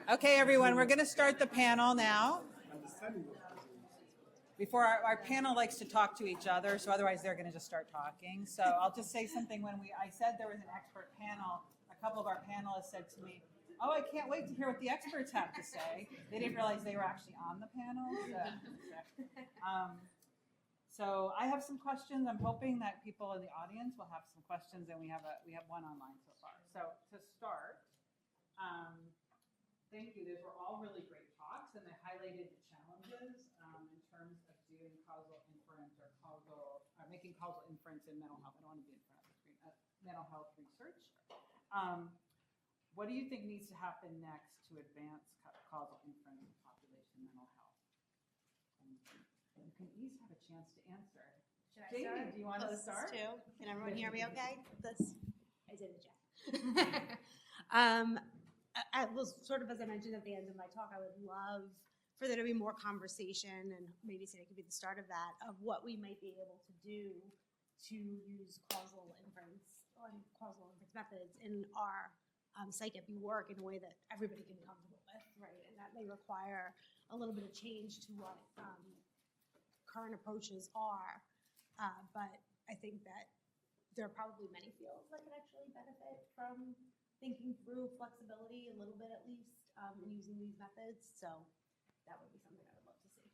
Okay, everyone, we're going to start the panel now. Before our panel likes to talk to each other, so otherwise they're going to just start talking. So I'll just say something. When I said there was an expert panel, a couple of our panelists said to me, "Oh, I can't wait to hear what the experts have to say." They didn't realize they were actually on the panel. So I have some questions. I'm hoping that people in the audience will have some questions, and we have one online so far. So to start, thank you. Those were all really great talks, and they highlighted the challenges in terms of doing causal inference or making causal inference in mental health. I don't want to be in front of the screen. Mental health research. What do you think needs to happen next to advance causal inference in population mental health? You can each have a chance to answer. Jaimie, do you want to start? Can everyone hear me okay? I did it, Jack. Sort of as I mentioned at the end of my talk, I would love for there to be more conversation, and maybe today could be the start of that, of what we might be able to do to use causal inference methods in our psych-epi work in a way that everybody can be comfortable with, right? And that may require a little bit of change to what current approaches are. But I think that there are probably many fields that could actually benefit from thinking through flexibility a little bit at least in using these methods. So that would be something I would love to see.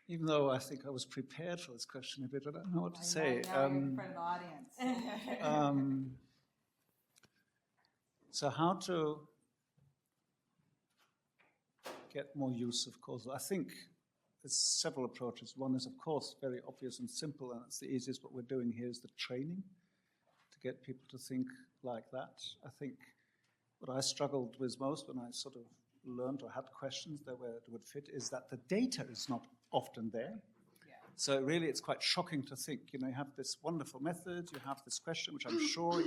Even though I think I was prepared for this question a bit, I don't know what to say. Now you're in front of the audience. So how to get more use of causal? I think there's several approaches. One is, of course, very obvious and simple, and it's the easiest. What we're doing here is the training to get people to think like that. I think what I struggled with most when I sort of learned or had questions that would fit is that the data is not often there. Yeah. So really it's quite shocking to think, you have this wonderful method, you have this question, which I'm sure,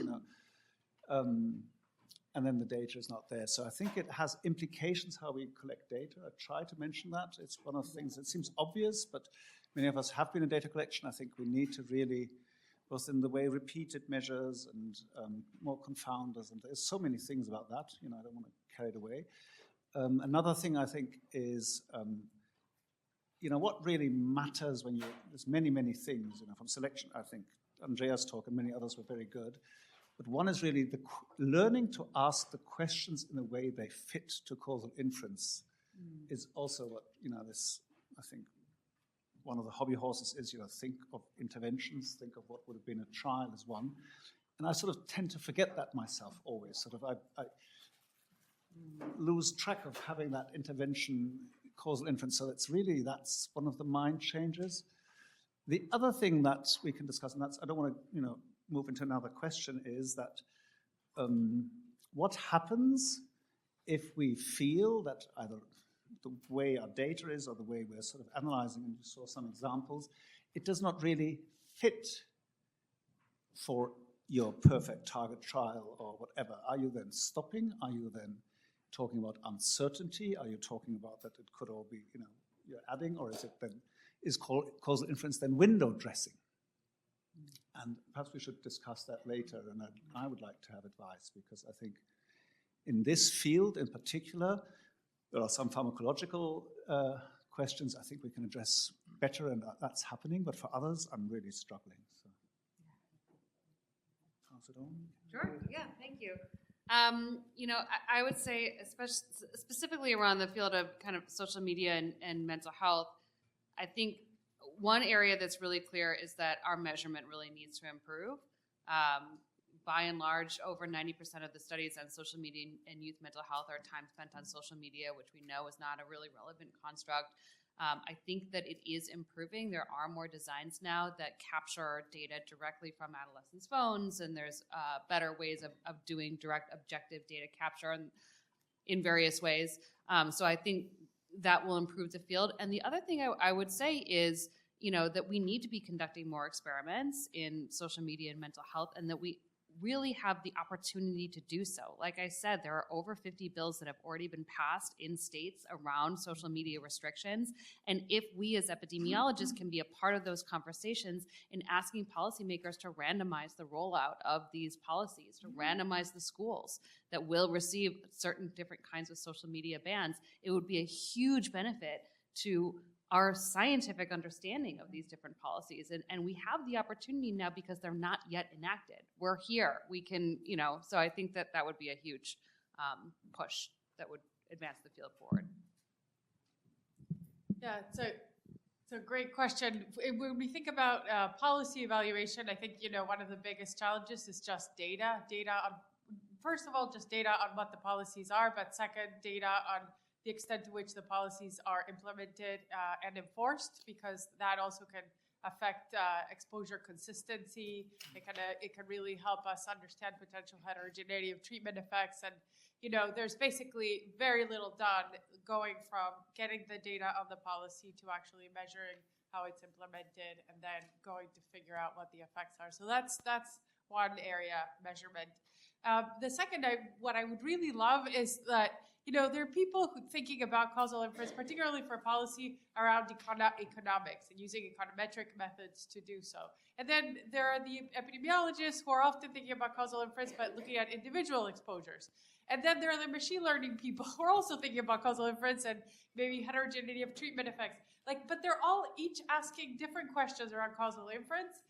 and then the data is not there. So I think it has implications how we collect data. I try to mention that. It's one of the things that seems obvious, but many of us have been in data collection. I think we need to really, both in the way repeated measures and more confounders, and there's so many things about that, I don't want to carry it away. Another thing I think is, what really matters when there's many, many things, from selection. I think Andrea's talk and many others were very good. But one is really learning to ask the questions in a way they fit to causal inference is also what, this, I think, one of the hobby horses is, think of interventions, think of what would have been a trial as one. And I sort of tend to forget that myself always. Sort of I lose track of having that intervention causal inference. So that's one of the mind changes. The other thing that we can discuss, and I don't want to, move into another question, is that what happens if we feel that either the way our data is or the way we're sort of analyzing, and you saw some examples, it does not really fit for your perfect target trial or whatever. Are you then stopping? Are you then talking about uncertainty? Are you talking about that it could all be, you're adding, or is causal inference then window dressing? And perhaps we should discuss that later, and I would like to have advice, because I think in this field in particular, there are some pharmacological questions I think we can address better, and that's happening, but for others, I'm really struggling. So, pass it on. Sure, yeah, thank you. I would say, specifically around the field of kind of social media and mental health, I think one area that's really clear is that our measurement really needs to improve. By and large, over 90% of the studies on social media and youth mental health are time spent on social media, which we know is not a really relevant construct. I think that it is improving. There are more designs now that capture data directly from adolescents' phones, and there's better ways of doing direct objective data capture in various ways. So I think that will improve the field. And the other thing I would say is, that we need to be conducting more experiments in social media and mental health, and that really have the opportunity to do so. Like I said, there are over 50 bills that have already been passed in states around social media restrictions. And if we as epidemiologists can be a part of those conversations in asking policymakers to randomize the rollout of these policies, to randomize the schools that will receive certain different kinds of social media bans, it would be a huge benefit to our scientific understanding of these different policies. And we have the opportunity now because they're not yet enacted. We're here. We can, so I think that would be a huge push that would advance the field forward. Yeah, it's a great question. When we think about policy evaluation, I think, one of the biggest challenges is just data. First of all, just data on what the policies are, but second, data on the extent to which the policies are implemented and enforced, because that also can affect exposure consistency. It can really help us understand potential heterogeneity of treatment effects. And there's basically very little done going from getting the data on the policy to actually measuring how it's implemented and then going to figure out what the effects are. So that's one area, measurement. The second, what I would really love is that there are people thinking about causal inference, particularly for policy around economics and using econometric methods to do so. And then there are the epidemiologists who are often thinking about causal inference, but looking at individual exposures. And then there are the machine learning people who are also thinking about causal inference and maybe heterogeneity of treatment effects. But they're all each asking different questions around causal inference.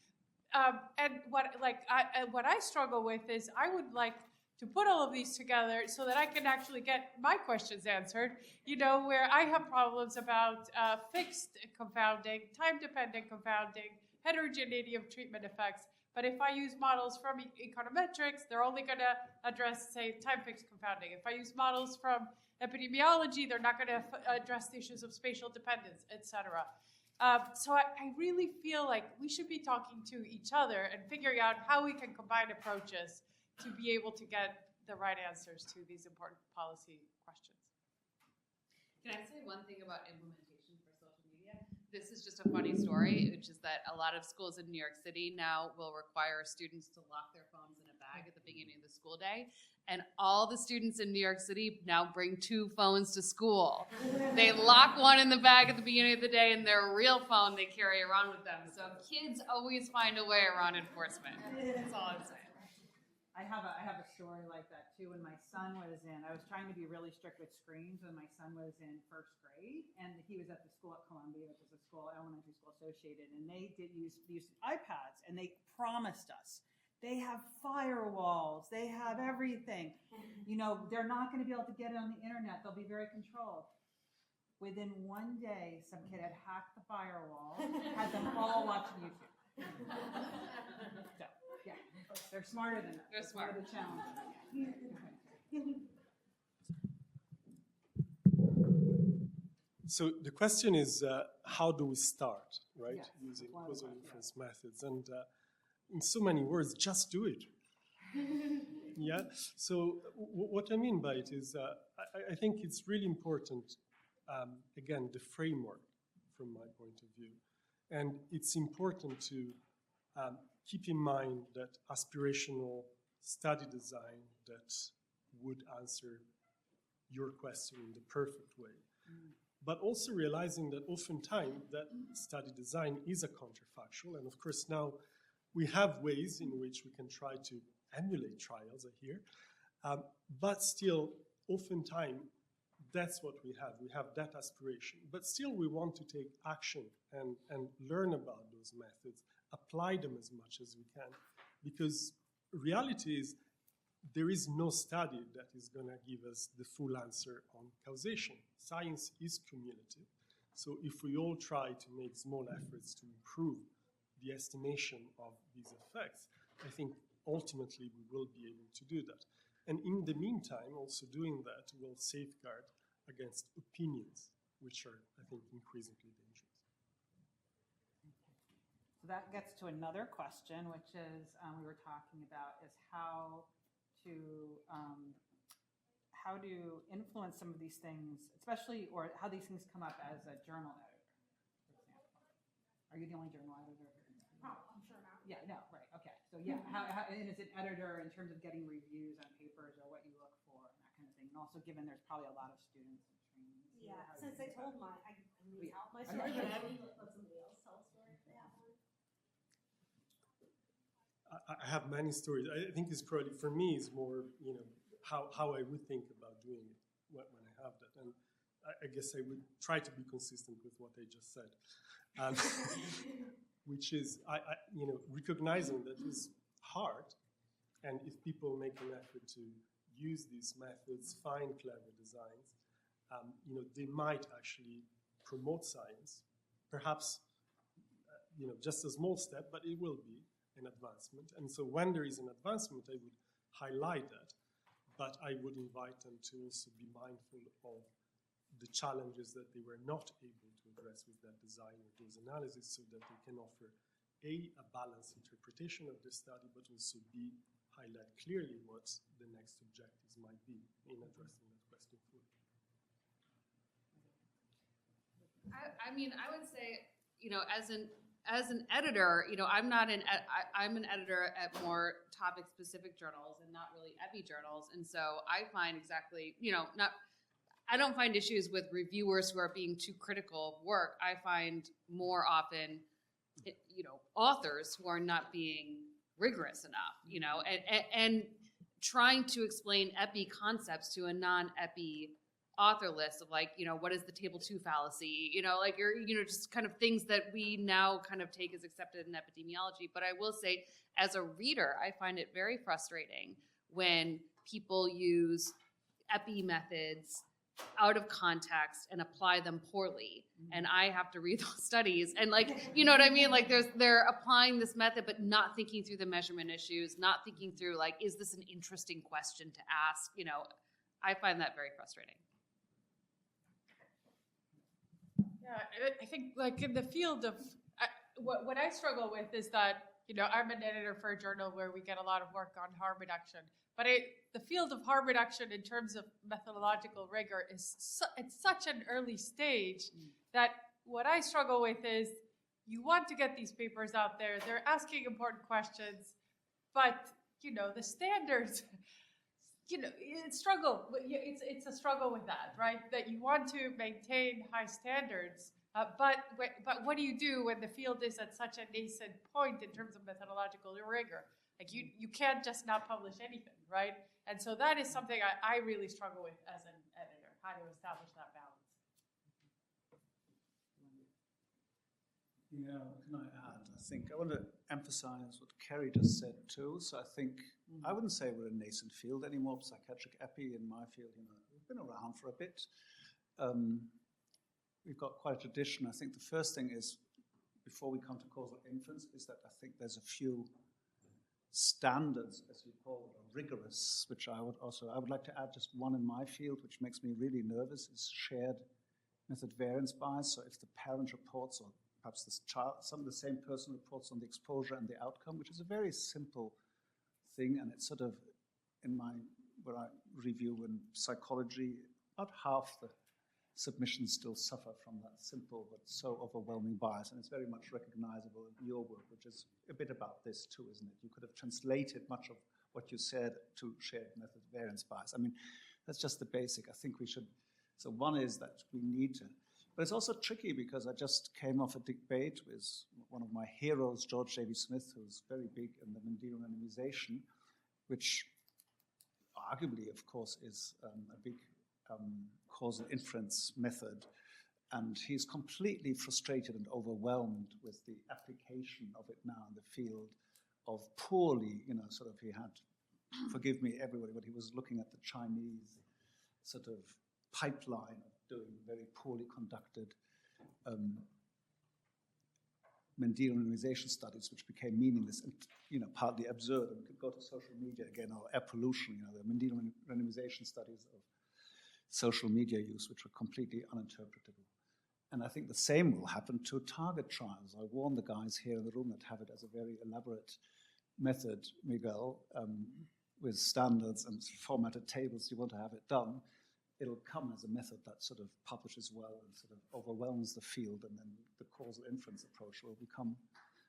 And what I struggle with is I would like to put all of these together so that I can actually get my questions answered, where I have problems about fixed confounding, time-dependent confounding, heterogeneity of treatment effects. But if I use models from econometrics, they're only going to address, say, time-fixed confounding. If I use models from epidemiology, they're not going to address the issues of spatial dependence, et cetera. So I really feel like we should be talking to each other and figuring out how we can combine approaches to be able to get the right answers to these important policy questions. Can I say one thing about implementation for social media? This is just a funny story, which is that a lot of schools in New York City now will require students to lock their phones in a bag at the beginning of the school day. And all the students in New York City now bring 2 phones to school. They lock one in the bag at the beginning of the day, and their real phone they carry around with them. So kids always find a way around enforcement. That's all I'm saying. I have a story like that too. When my son was I was trying to be really strict with screens when my son was in 1st grade, and he was at the school at Columbia, which is a school, elementary school associated, and they did use iPads, and they promised us they have firewalls, they have everything. They're not going to be able to get it on the internet. They'll be very controlled. Within 1 day, some kid had hacked the firewall, had them all watching YouTube. So, yeah, they're smarter than us. They're smart. That's one of the challenges. So the question is, how do we start, right? Yes, Using one of the causal ones, inference methods. And in so many words, just do it. Yeah. So what I mean by it is, I think it's really important, again, the framework from my point of view. And it's important to keep in mind that aspirational study design that would answer your question in the perfect way. But also realizing that oftentimes that study design is a counterfactual. And of course now we have ways in which we can try to emulate trials here. But still, oftentimes, that's what we have. We have that aspiration. But still we want to take action and learn about those methods, apply them as much as we can. Because reality is there is no study that is going to give us the full answer on causation. Science is cumulative. So if we all try to make small efforts to improve the estimation of these effects, I think ultimately we will be able to do that. And in the meantime, also doing that will safeguard against opinions, which are, I think, increasingly dangerous. So that gets to another question, which is we were talking about is how to influence some of these things, especially, or how these things come up as a journal editor, for example. Are you the only journal editor? Oh, I'm sure not. Yeah, no, right, okay. So yeah, how, and as an editor, in terms of getting reviews on papers or what you look for and that kind of thing, and also given there's probably a lot of students and trainees. here, Yeah, how do since you I think told about my, I can Yeah. tell my I story, know. but I would let somebody else tell a story if they have one. I have many stories. I think it's probably, for me, it's more, how I would think about doing it when I have that. And I guess I would try to be consistent with what I just said. Which is, recognizing that it's hard, and if people make an effort to use these methods, find clever designs, they might actually promote science, perhaps, just a small step, but it will be an advancement. And so when there is an advancement, I would highlight that, but I would invite them to also be mindful of the challenges that they were not able to address with that design or those analyses, so that they can offer a balanced interpretation of the study, but also highlight clearly what the next objectives might be in addressing that question fully. I mean, I would say, as an editor, I'm an editor at more topic specific journals and not really epi journals, and so I find I don't find issues with reviewers who are being too critical of work. I find more often, authors who are not being rigorous enough, and trying to explain epi concepts to a non-epi author list of what is the table 2 fallacy, just kind of things that we now kind of take as accepted in epidemiology. But I will say, as a reader, I find it very frustrating when people use epi methods out of context and apply them poorly, and I have to read those studies and you know what I mean, they're applying this method but not thinking through the measurement issues, not thinking through is this an interesting question to ask. I find that very frustrating. Yeah, I think in the field of what I struggle with is that I'm an editor for a journal where we get a lot of work on harm reduction, but the field of harm reduction in terms of methodological rigor is at such an early stage that what I struggle with is you want to get these papers out there, they're asking important questions, but the standards, it's a struggle with that, right? That you want to maintain high standards, but what do you do when the field is at such a nascent point in terms of methodological rigor? You can't just not publish anything, right? And so that is something I really struggle with as an editor, how to establish that balance. Yeah, what can I add? I want to emphasize what Kerry just said too. So I think I wouldn't say we're a nascent field anymore. Psychiatric epi in my field, we've been around for a bit. We've got quite a tradition. I think the first thing is, before we come to causal inference, is that I think there's a few standards, as you call it, or rigorous, which I would like to add just one in my field, which makes me really nervous, is shared method variance bias. So if the parent reports, or perhaps this child, some of the same person reports on the exposure and the outcome, which is a very simple thing, and it's sort of where I review in psychology, about half the submissions still suffer from that simple but so overwhelming bias, and it's very much recognizable in your work, which is a bit about this too, isn't it? You could have translated much of what you said to shared method variance bias. I mean, that's just the basic. I think we should. So one is that we need to, but it's also tricky because I just came off a debate with one of my heroes, George J.B. Smith, who's very big in the Mendelian randomization, which arguably, of course, is a big causal inference method, and he's completely frustrated and overwhelmed with the application of it now in the field of poorly, he had, forgive me everybody, but he was looking at the Chinese sort of pipeline of doing very poorly conducted Mendelian randomization studies, which became meaningless and partly absurd. And we could go to social media again, or air pollution, the Mendelian randomization studies of social media use, which were completely uninterpretable. And I think the same will happen to target trials. I warn the guys here in the room that have it as a very elaborate method, Miguel, with standards and formatted tables. You want to have it done. It'll come as a method that sort of publishes well and sort of overwhelms the field, and then the causal inference approach will become.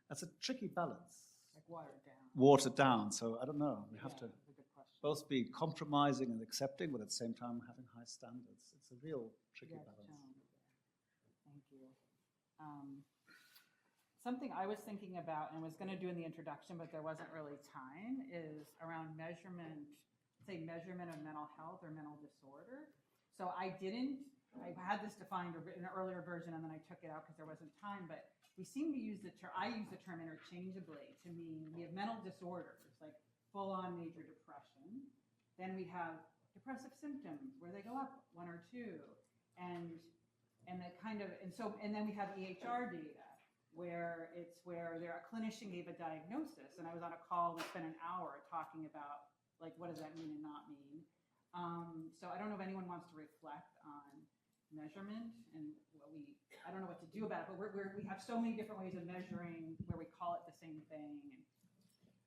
That's a tricky balance. I like watered down. watered down. So I don't know. We have Yeah, to that's a good question. both be compromising and accepting, but at the same time having high standards. It's a real tricky Yeah, balance. challenge there. Thank you. Something I was thinking about and was going to do in the introduction, but there wasn't really time, is around measurement, say measurement of mental health or mental disorder. So I had this defined in an earlier version and then I took it out because there wasn't time, but we seem to use the term, I use the term interchangeably to mean we have mental disorders, like full-on major depression. Then we have depressive symptoms where they go up 1 or 2. And then we have EHR data where a clinician gave a diagnosis, and I was on a call, we spent an hour talking about like what does that mean and not mean. So I don't know if anyone wants to reflect on measurement and I don't know what to do about it, but we have so many different ways of measuring where we call it the same thing.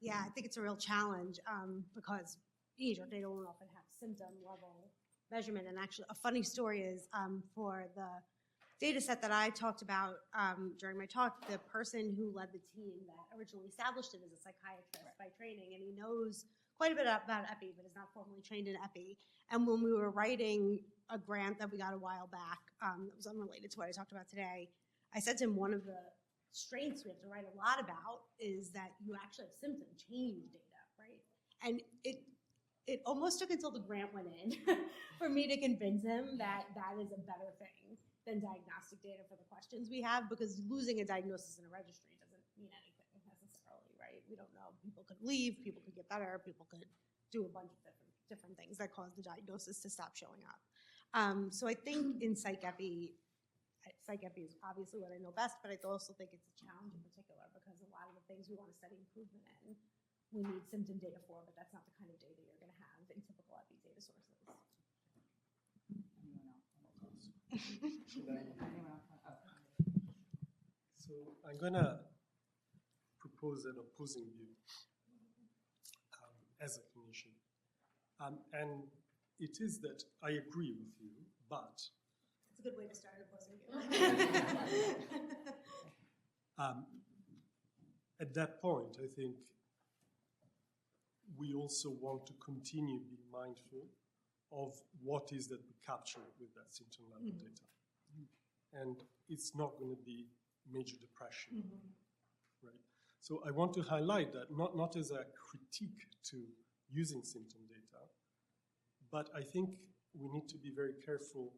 Yeah, I think it's a real challenge because EHR data don't often have symptom level measurement. And actually, a funny story is for the data set that I talked about during my talk, the person who led the team that originally established it is a psychiatrist by training, and he knows quite a bit about epi, but is not formally trained in epi. And when we were writing a grant that we got a while back that was unrelated to what I talked about today, I said to him, one of the strengths we have to write a lot about is that you actually have symptom change data, right? And it almost took until the grant went in for me to convince him that that is a better thing than diagnostic data for the questions we have, because losing a diagnosis in a registry doesn't mean anything necessarily, right? We don't know. People could leave, people could get better, people could do a bunch of different things that cause the diagnosis to stop showing up. So I think in psych epi is obviously what I know best, but I also think it's a challenge in particular because a lot of the things we want to study improvement in, we need symptom data for, but that's not the kind of data you're going to have in typical epi data sources. So I'm going to propose an opposing view as a clinician. And it is that I agree with you, but... It's a good way to start opposing view. At that point, I think we also want to continue being mindful of what is that we capture with that symptom level data. And it's not going to be major depression, right? So I want to highlight that, not as a critique to using symptom data, but I think we need to be very careful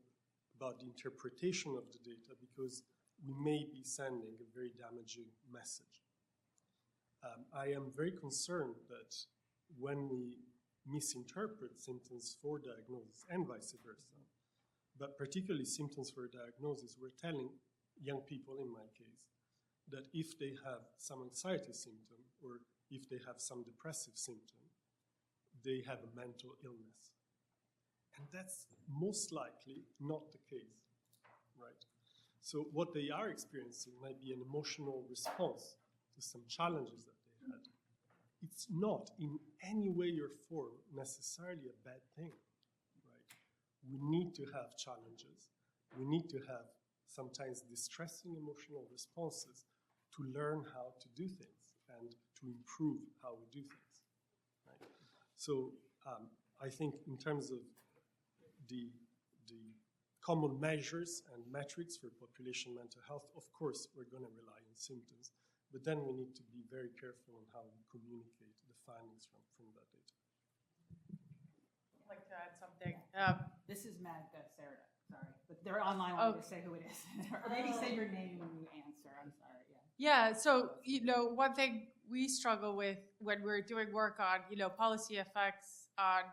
about the interpretation of the data because we may be sending a very damaging message. I am very concerned that when we misinterpret symptoms for diagnosis and vice versa, but particularly symptoms for diagnosis, we're telling young people, in my case, that if they have some anxiety symptom or if they have some depressive symptom, they have a mental illness. And that's most likely not the case, right? So what they are experiencing might be an emotional response to some challenges that they had. It's not in any way or form necessarily a bad thing, right? We need to have challenges. We need to have sometimes distressing emotional responses to learn how to do things and to improve how we do things, right? So I think in terms of the common measures and metrics for population mental health, of course, we're going to rely on symptoms, but then we need to be very careful on how we communicate the findings from that data. I'd like to add something. This is Magda Cerda, sorry, but they're online. I want to say who it is, or maybe say your name when you answer. I'm sorry. Yeah. So one thing we struggle with when we're doing work on policy effects on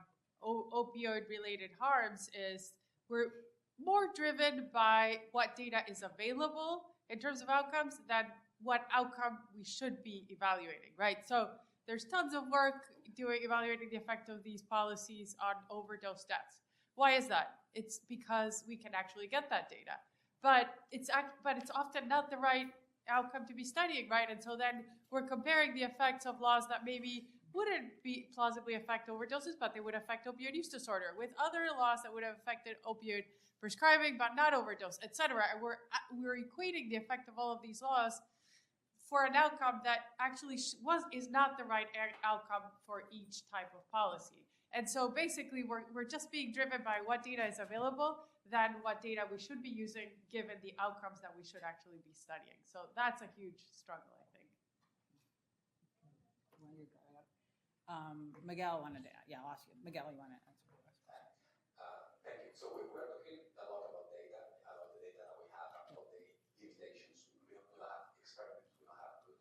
opioid-related harms is we're more driven by what data is available in terms of outcomes than what outcome we should be evaluating, right? So there's tons of work evaluating the effect of these policies on overdose deaths. Why is that? It's because we can actually get that data, but it's often not the right outcome to be studying, right? And so then we're comparing the effects of laws that maybe wouldn't be plausibly affect overdoses, but they would affect opioid use disorder, with other laws that would have affected opioid prescribing, but not overdose, et cetera. And we're equating the effect of all of these laws for an outcome that actually is not the right outcome for each type of policy. And so basically we're just being driven by what data is available than what data we should be using given the outcomes that we should actually be studying. So that's a huge struggle, I think. Miguel wanted to, I'll ask you. Miguel, you want to answer the question? Thank you. So we're talking a lot about data, about the data that we have, about the limitations. We don't have experiments, we don't have good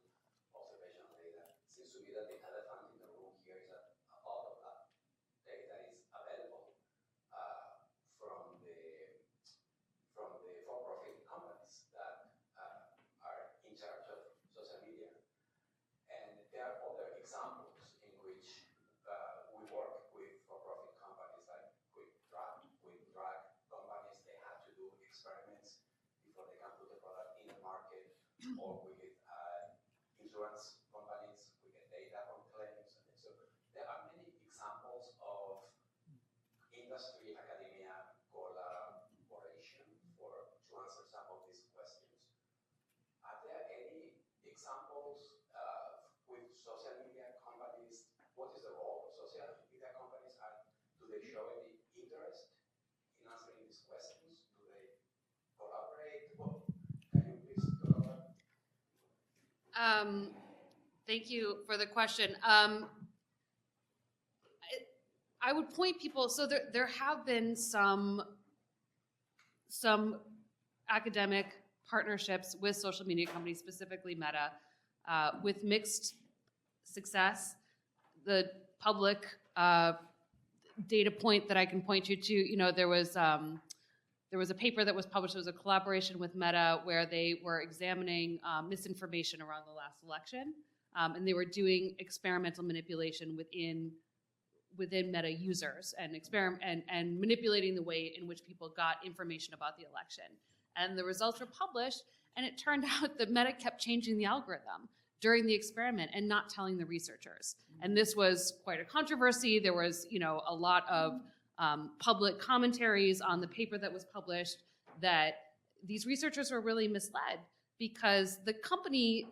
observational data. It seems to me that the elephant in the room here is that a lot of that data is available from the for-profit companies that are in charge of social media. And there are other examples in which we work with for-profit companies, like with drug companies. They have to do experiments before they can put the product in the market, or with insurance companies. We get data from claims. And so there are many examples of industry, academia collaboration to answer some of these questions. Are there any examples with social media companies? What is the role of social media companies? Do they show any interest in answering these questions? Do they collaborate? Well, can you please talk about that? Thank you for the question. I would point people, so there have been some academic partnerships with social media companies, specifically Meta, with mixed success. The public data point that I can point you to, there was a paper that was published. It was a collaboration with Meta where they were examining misinformation around the last election, and they were doing experimental manipulation within Meta users and manipulating the way in which people got information about the election. And the results were published, and it turned out that Meta kept changing the algorithm during the experiment and not telling the researchers. And this was quite a controversy. There was, a lot of public commentaries on the paper that was published that these researchers were really misled because the companies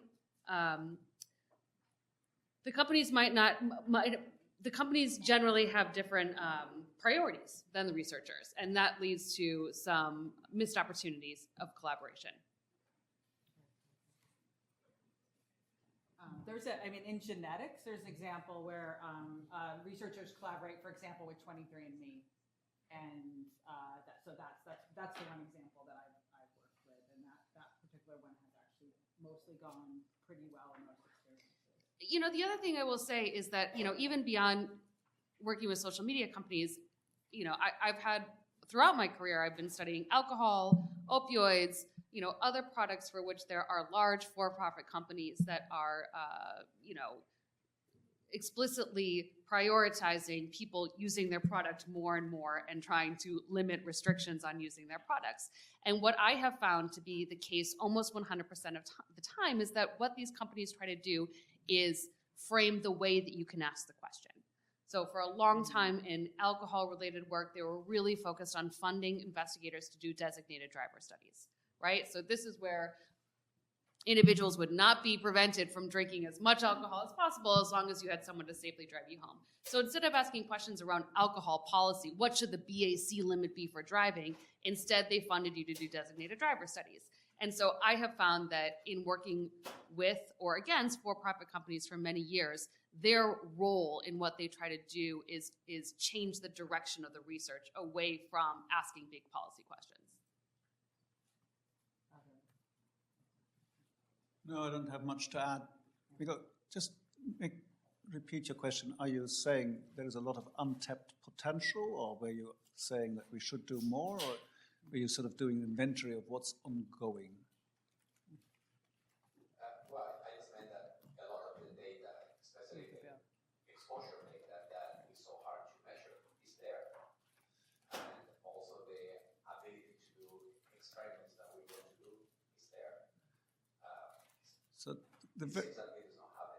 generally have different priorities than the researchers, and that leads to some missed opportunities of collaboration. In genetics, there's an example where researchers collaborate, for example, with 23andMe, and that's the one example that I've worked with, and that particular one has actually mostly gone pretty well in most experiences. The other thing I will say is that, even beyond working with social media companies, I've had, throughout my career, I've been studying alcohol, opioids, other products for which there are large for-profit companies that are, explicitly prioritizing people using their product more and more and trying to limit restrictions on using their products. And what I have found to be the case almost 100% of the time is that what these companies try to do is frame the way that you can ask the question. So for a long time in alcohol-related work, they were really focused on funding investigators to do designated driver studies, right? So this is where individuals would not be prevented from drinking as much alcohol as possible as long as you had someone to safely drive you home. So instead of asking questions around alcohol policy, what should the BAC limit be for driving? Instead, they funded you to do designated driver studies. And so I have found that in working with or against for-profit companies for many years, their role in what they try to do is change the direction of the research away from asking big policy questions. No, I don't have much to add. Just repeat your question. Are you saying there is a lot of untapped potential, or were you saying that we should do more, or were you sort of doing an inventory of what's ongoing? Well, I just meant that a lot of the data, especially the exposure data that is so hard to measure, is there. And also the ability to do experiments that we want to do is there.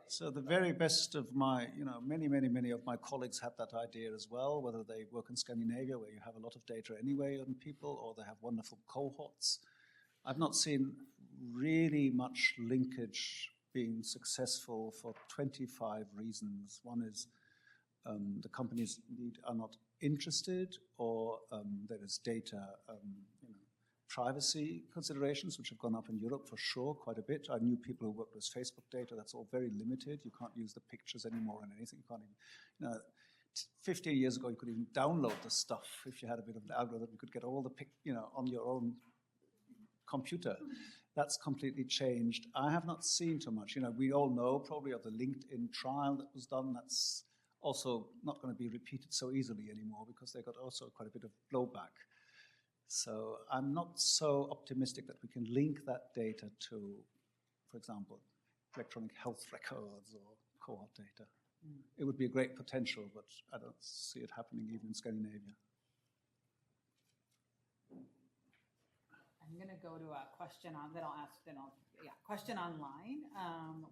So the very best of my, many of my colleagues have that idea as well, whether they work in Scandinavia where you have a lot of data anyway on people, or they have wonderful cohorts. I've not seen really much linkage been successful for 25 reasons. One is the companies indeed are not interested, or there is data privacy considerations, which have gone up in Europe for sure quite a bit. I knew people who worked with Facebook data. That's all very limited. You can't use the pictures anymore and anything. You can't even, 15 years ago, you could even download the stuff. If you had a bit of an algorithm, you could get all the on your own computer. That's completely changed. I have not seen too much. We all know probably of the LinkedIn trial that was done. That's also not going to be repeated so easily anymore because they got also quite a bit of blowback. So I'm not so optimistic that we can link that data to, for example, electronic health records or cohort data. It would be a great potential, but I don't see it happening even in Scandinavia. I'm going to go to a question question online,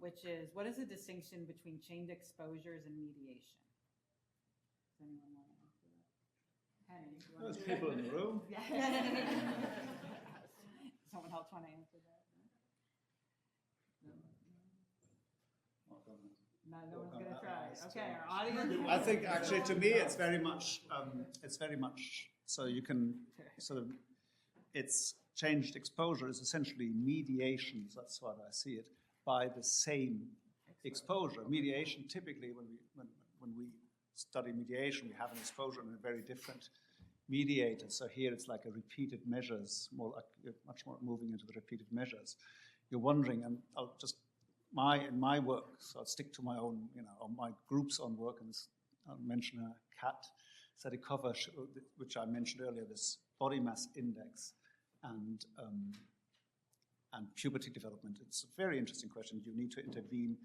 which is, what is the distinction between chained exposures and mediation? Does anyone want to answer that? Henning, do you want There's to do people that? in the room. Yeah. Someone else want to answer that? No one's going to try. Okay, our audience. I think actually, to me, it's very much. So you can sort of. It's changed exposure is essentially mediations. That's what I see it by the same exposure. Mediation typically, when we study mediation, we have an exposure and a very different mediator. So here it's like a repeated measures, more like much more moving into the repeated measures. You're wondering, and I'll just. In my work, so I'll stick to my own, or my group's own work, and I'll mention a CAT study cover, which I mentioned earlier, this body mass index and puberty development. It's a very interesting question. You need to intervene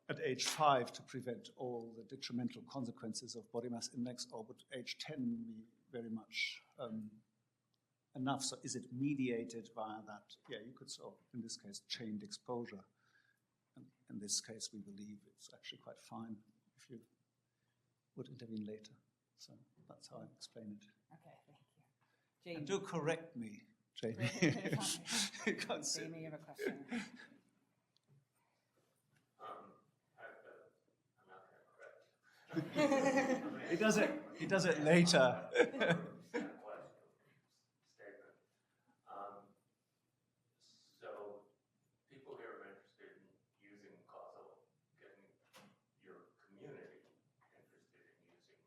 at age 5 to prevent all the detrimental consequences of body mass index, or would age 10 be very much enough? So is it mediated via that? Yeah, you could solve, in this case, chained exposure. In this case, we believe it's actually quite fine if you would intervene later. So that's how I explain it. Okay, thank you. And Jaimie. do correct me, Jaimie. You can't see. Jaimie, you have a question. I'm not going to correct. He does it later. So people here are interested in using causal, getting your community interested in using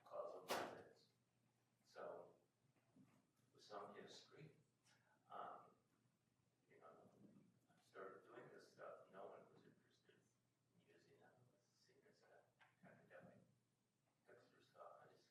causal methods. So with some history, I started doing this stuff. No one was interested in using them, seen as an academic exercise.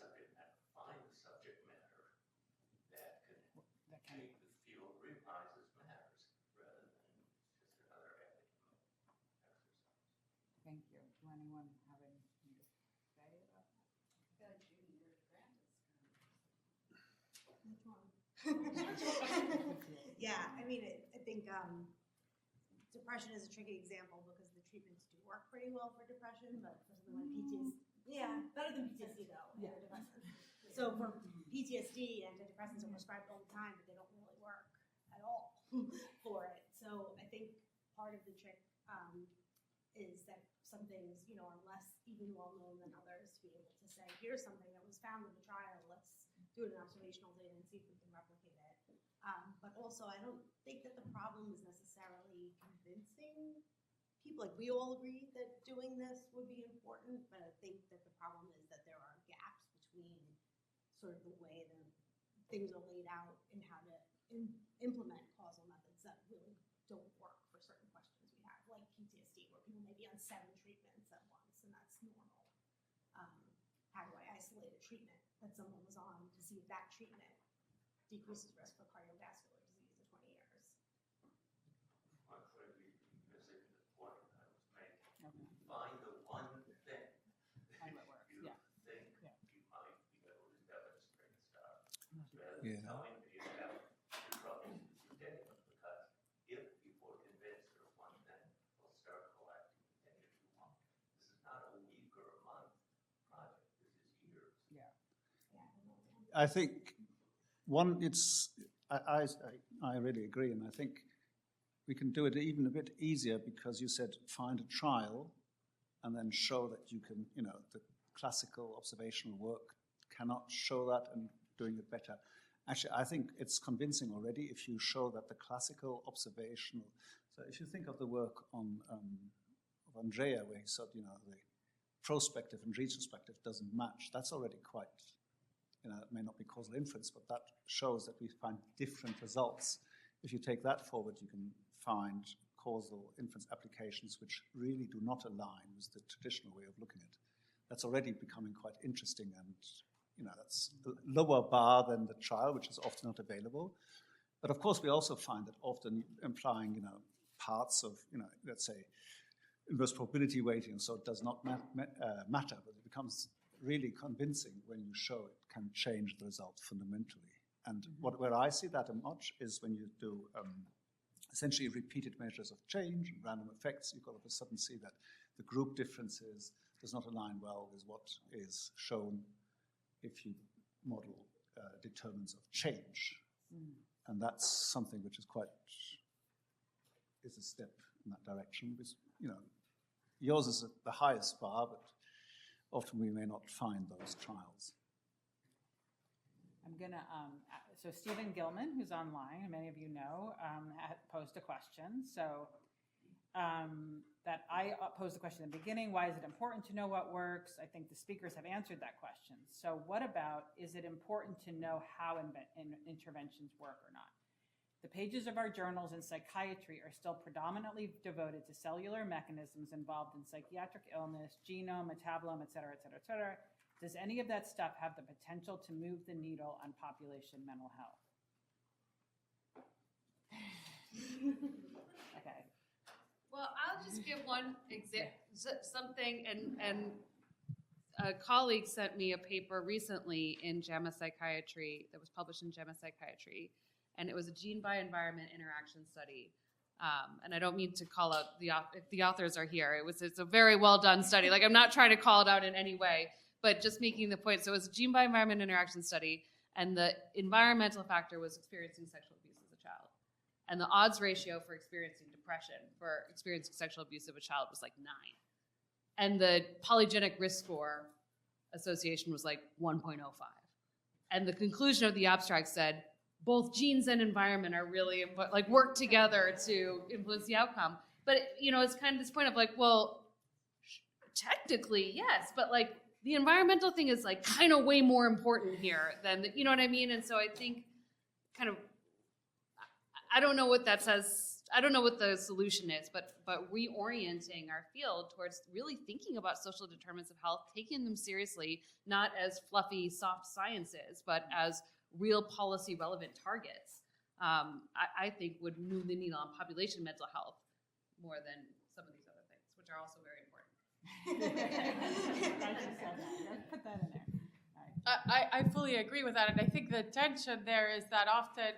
subject matter, find the subject matter that can That can- make the field realize its matters rather than just another academic exercise. Thank you. Do anyone have anything to say about that? Yeah, I mean, I think depression is a tricky example because the treatments do work pretty well for depression, but for something like PTSD, yeah, better than PTSD though, antidepressants. So for PTSD, antidepressants are prescribed all the time, but they don't really work at all for it. So I think part of the trick is that some things, are less even well known than others, to be able to say, here's something that was found in the trial, let's do an observational data and see if we can replicate it. But also, I don't think that the problem is necessarily convincing people. Like, we all agree that doing this would be important, but I think that the problem is that there are gaps between sort of the way that things are laid out and how to implement causal methods that really don't work for certain questions we have, like PTSD, where people may be on 7 treatments at once, and that's normal. How do I isolate a treatment that someone was on to see if that treatment decreases risk for cardiovascular disease at 20 years? I'm afraid we missing the point I was making. Okay. Find the one thing Find what works, you yeah. think Yeah. you might be able to demonstrate stuff, rather Yeah. than telling me about the troubles that you're getting. Because if people are convinced there's one thing, they'll start collecting the data you want. This is not a week or a month project. This is years. Yeah. I think I really agree, and I think we can do it even a bit easier because you said find a trial and then show that you can, the classical observational work cannot show that and doing it better. Actually, I think it's convincing already if you show that the classical observational, so if you think of the work of Andrea, where he said, the prospective and retrospective doesn't match, that's already quite, it may not be causal inference, but that shows that we find different results. If you take that forward, you can find causal inference applications which really do not align with the traditional way of looking at it. That's already becoming quite interesting, and that's a lower bar than the trial, which is often not available. But of course, we also find that often implying, parts of, let's say, inverse probability weighting, so it does not matter, but it becomes really convincing when you show it can change the result fundamentally. And where I see that much is when you do essentially repeated measures of change and random effects, you all of a sudden see that the group differences does not align well with what is shown if you model determinants of change. And that's something which is is a step in that direction. Because, yours is at the highest bar, but often we may not find those trials. I'm gonna, so Stephen Gilman, who's online, and many of you know, had posed a question. So that I posed the question at the beginning, why is it important to know what works? I think the speakers have answered that question. So what about, is it important to know how interventions work or not? The pages of our journals in psychiatry are still predominantly devoted to cellular mechanisms involved in psychiatric illness, genome, metabolome, et cetera, et cetera, et cetera. Does any of that stuff have the potential to move the needle on population mental health? Okay. Well, I'll just give one something, and a colleague sent me a paper recently in JAMA Psychiatry that was published in JAMA Psychiatry, and it was a gene by environment interaction study. And I don't mean to call out if the authors are here. It's a very well done study. Like, I'm not trying to call it out in any way, but just making the point. So it was a gene by environment interaction study, and the environmental factor was experiencing sexual abuse as a child. And the odds ratio for experiencing depression, for experiencing sexual abuse of a child, was like 9. And the polygenic risk score association was like 1.05. And the conclusion of the abstract said, both genes and environment are really, work together to influence the outcome. But, it's kind of this point of well, technically, yes, but the environmental thing is kind of way more important here than, you know what I mean? And so I think I don't know what that says. I don't know what the solution is, but reorienting our field towards really thinking about social determinants of health, taking them seriously, not as fluffy, soft sciences, but as real policy relevant targets, I think would move the needle on population mental health more than some of these other things, which are also very important. Glad you said that. Let's put that in there. All right. I fully agree with that, and I think the tension there is that often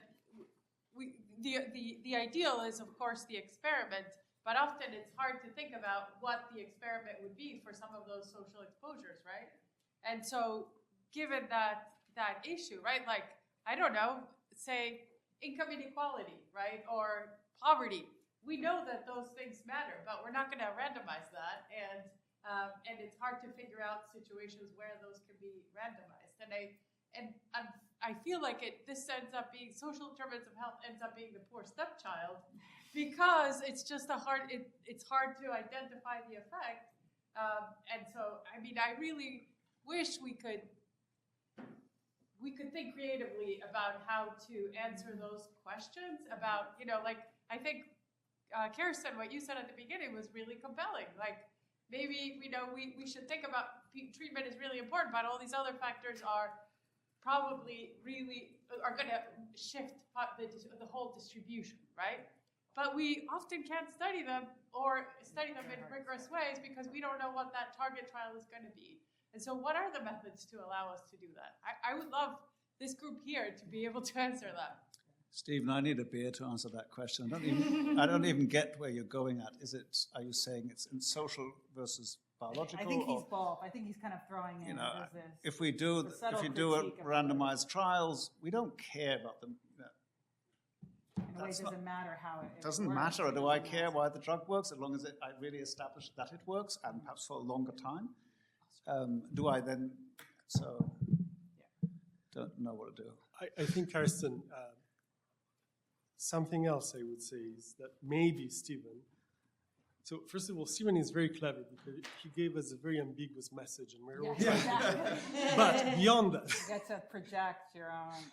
the ideal is, of course, the experiment, but often it's hard to think about what the experiment would be for some of those social exposures, right? And so, given that issue, right, like, I don't know, say income inequality, right, or poverty, we know that those things matter, but we're not going to randomize that, and it's hard to figure out situations where those can be randomized. And I feel like this ends up being, social determinants of health ends up being the poor stepchild, because it's just it's hard to identify the effect. And so, I mean, I really wish we could think creatively about how to answer those questions about, like, I think, Karestan, what you said at the beginning was really compelling. Like, maybe, we should think about treatment is really important, but all these other factors are probably are going to shift the whole distribution, right? But we often can't study them in rigorous ways because we don't know what that target trial is going to be. And so what are the methods to allow us to do that? I would love this group here to be able to answer that. Stephen, I need a beer to answer that question. I don't even get where you're going at. Are you saying it's in social versus biological? I think he's both. I think he's kind of throwing in if you do randomized trials, we don't care about them. In a way, it doesn't matter how it doesn't works. matter. Do I care why the drug works as long as I really establish that it works and perhaps for a longer time? Do I then? So, don't know what to do. I think, Karestan, something else I would say is that maybe Stephen. So first of all, Stephen is very clever because he gave us a very ambiguous message, and we're all trying to. But beyond that, You get to project your own.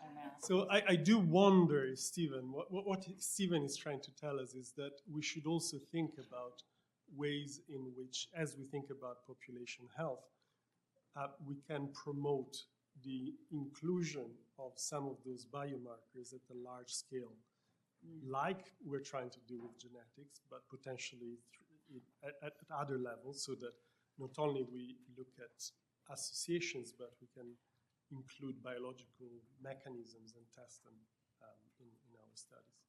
so I do wonder, Stephen, what Stephen is trying to tell us is that we should also think about ways in which, as we think about population health, we can promote the inclusion of some of those biomarkers at a large scale, like we're trying to do with genetics, but potentially at other levels, so that not only we look at associations, but we can include biological mechanisms and test them in our studies.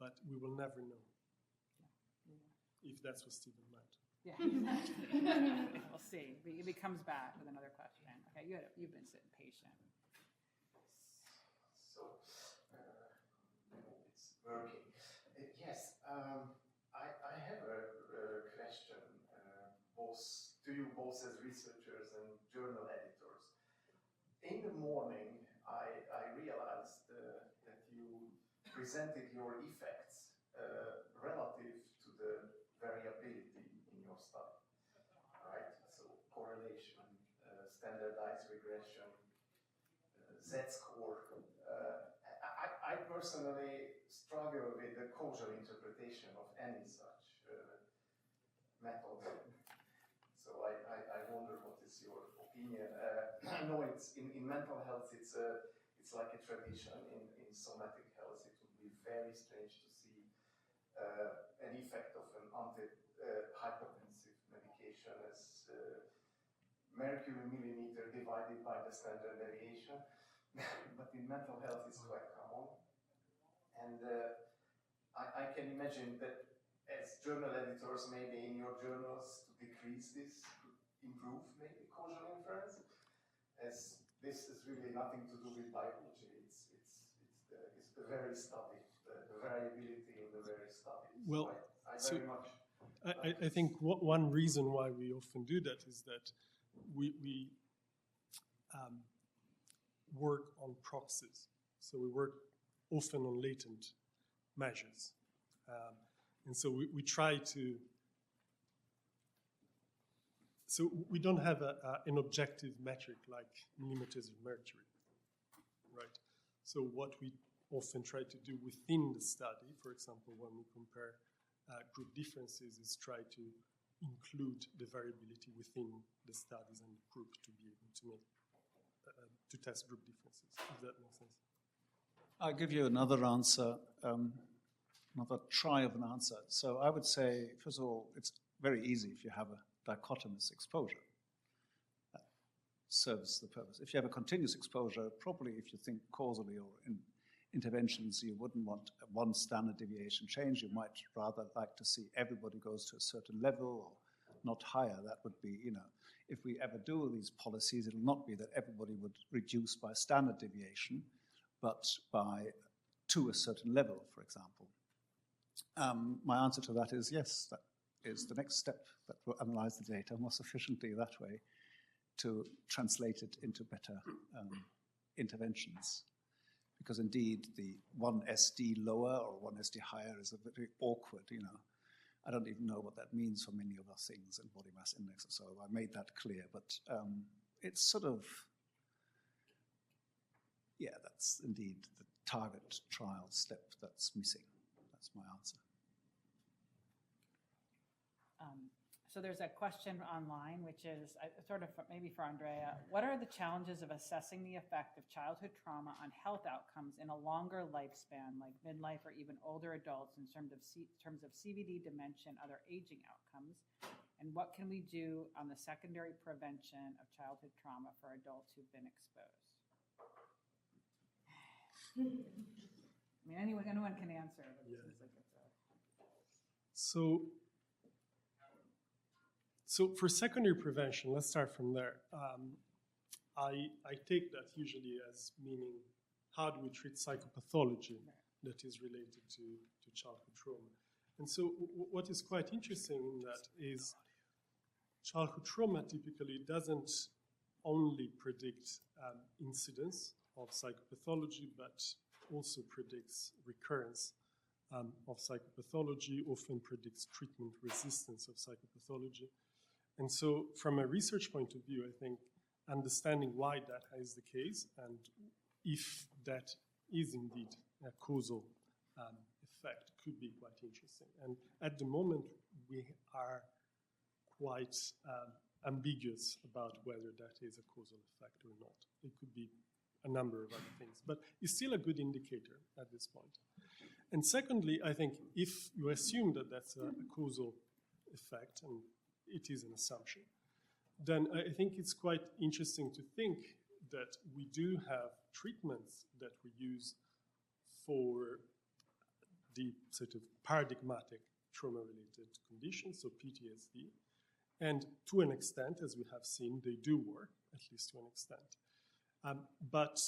But we will never know if that's what Stephen meant. Yeah, we'll see. He comes back with another question. Okay, you've been sitting patient. So, it's working. Yes, I have a question, to you both as researchers and journal editors. In the morning, I realized that you presented your effects relative to the variability in your study, right? So correlation, standardized regression, Z-score. I personally struggle with the causal interpretation of any such method. So I wonder what is your opinion. I know it's in mental health it's like a tradition. In somatic health it would be very strange to see an effect of an antihypertensive medication as mercury millimeter divided by the standard deviation. But in mental health it's quite common. And I can imagine that as journal editors, maybe in your journals, to decrease this, to improve maybe causal inference, as this is really nothing to do with biology. It's the very study, the variability in the very study. Well, so I very much. I think one reason why we often do that is that we work on proxies. So we work often on latent measures. And so we try to, so we don't have an objective metric like millimeters of mercury, right? So what we often try to do within the study, for example, when we compare group differences, is try to include the variability within the studies and the group to be able to make to test group differences, if that makes sense. I'll give you another answer, another try of an answer. So I would say, first of all, it's very easy if you have a dichotomous exposure. That serves the purpose. If you have a continuous exposure, probably if you think causally or in interventions, you wouldn't want one standard deviation change. You might rather like to see everybody goes to a certain level or not higher. That would be, if we ever do these policies, it'll not be that everybody would reduce by standard deviation, but to a certain level, for example. My answer to that is yes, that is the next step, that will analyze the data more sufficiently that way to translate it into better interventions. Because indeed, the one SD lower or one SD higher is a very awkward, I don't even know what that means for many other things in body mass index. So I made that clear, but it's sort of, that's indeed the target trial step that's missing. That's my answer. So there's a question online, which is sort of maybe for Andrea. What are the challenges of assessing the effect of childhood trauma on health outcomes in a longer lifespan, like midlife or even older adults, in terms of CVD, dementia, and other aging outcomes? And what can we do on the secondary prevention of childhood trauma for adults who've been exposed? I mean, anyone can answer. But it seems like it's So for secondary prevention, let's start from there. I take that usually as meaning, how do we treat psychopathology that is related to childhood trauma? And so what is quite interesting in that is childhood trauma typically doesn't only predict incidence of psychopathology, but also predicts recurrence of psychopathology, often predicts treatment resistance of psychopathology. And so from a research point of view, I think understanding why that is the case and if that is indeed a causal effect could be quite interesting. And at the moment, we are quite ambiguous about whether that is a causal effect or not. It could be a number of other things, but it's still a good indicator at this point. And secondly, I think if you assume that that's a causal effect, and it is an assumption, then I think it's quite interesting to think that we do have treatments that we use for the sort of paradigmatic trauma-related conditions, so PTSD. And to an extent, as we have seen, they do work, at least to an extent. But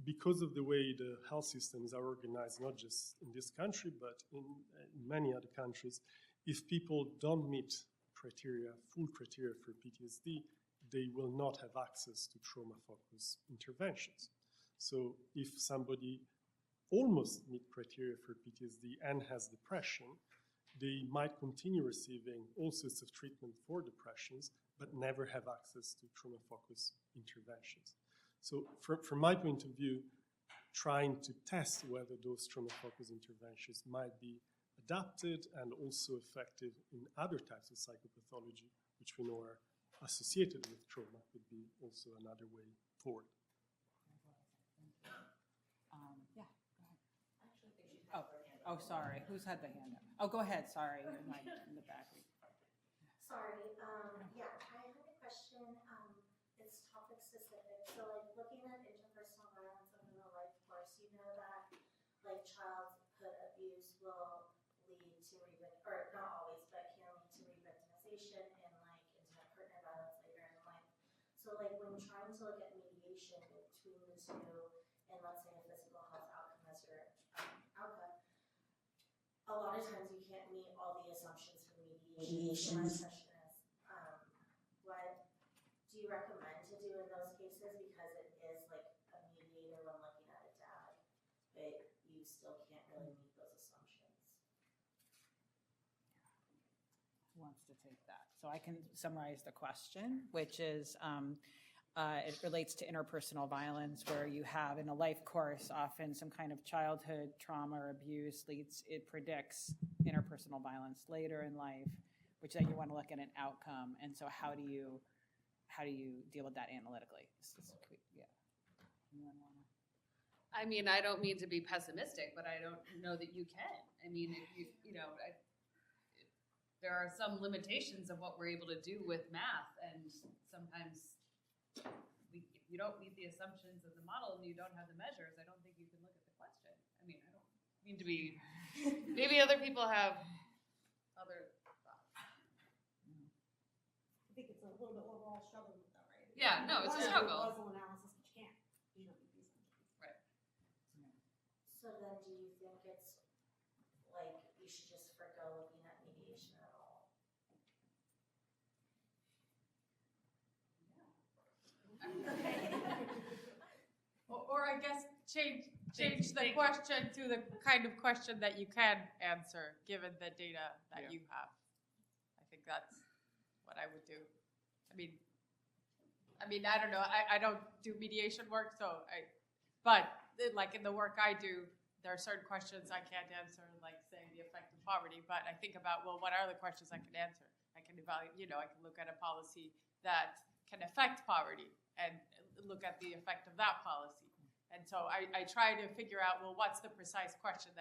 because of the way the health systems are organized, not just in this country, but in many other countries, if people don't meet full criteria for PTSD, they will not have access to trauma-focused interventions. So if somebody almost meets criteria for PTSD and has depression, they might continue receiving all sorts of treatment for depressions, but never have access to trauma-focused interventions. So from my point of view, trying to test whether those trauma-focused interventions might be adapted and also effective in other types of psychopathology, which we know are associated with trauma, could be also another way forward. Yeah, go ahead. Actually, I think she's had her hand up. Oh, sorry. Who's had the hand up? Oh, go ahead. Sorry. In the back. Sorry. Yeah, I had a question. It's topic specific. So, like, looking at interpersonal violence in the life course, you know that, like, childhood abuse will lead to or not always, but can lead to re-victimization and, like, intimate partner violence later in life. So, like, when trying to look at mediation between the two, and let's say a physical health outcome as your outcome, a lot of times you can't meet all the assumptions for mediation. So my question is, what do you recommend to do in those cases? Because it is like a mediator when looking at a dad, but you still can't really meet those assumptions. Who wants to take that? So I can summarize the question, which is, It relates to interpersonal violence, where you have in a life course often some kind of childhood trauma or abuse it predicts interpersonal violence later in life, which then you want to look at an outcome. And so how do you deal with that analytically? Yeah. Anyone wanna? I mean, I don't mean to be pessimistic, but I don't know that you can. I mean, if there are some limitations of what we're able to do with math, and sometimes if you don't meet the assumptions of the model and you don't have the measures, I don't think you can look at the question. I mean, I don't mean to be, maybe other people have other thoughts. I think it's a little bit what we're all struggling with, though, right? Yeah, no, it's a You wanna do struggle. Causal analysis, but you can't. You don't meet these assumptions. So then do you think it's like you should just forgo looking at mediation at all? Or I guess change the question to the kind of question that you can answer, given the data that you have. I think that's what I would do. I mean, I don't know, I don't do mediation work, but like in the work I do, there are certain questions I can't answer, like say the effect of poverty, but I think about, well, what are the questions I can answer? I can evaluate, I can look at a policy that can affect poverty and look at the effect of that policy. And so I try to figure out, well, what's the precise question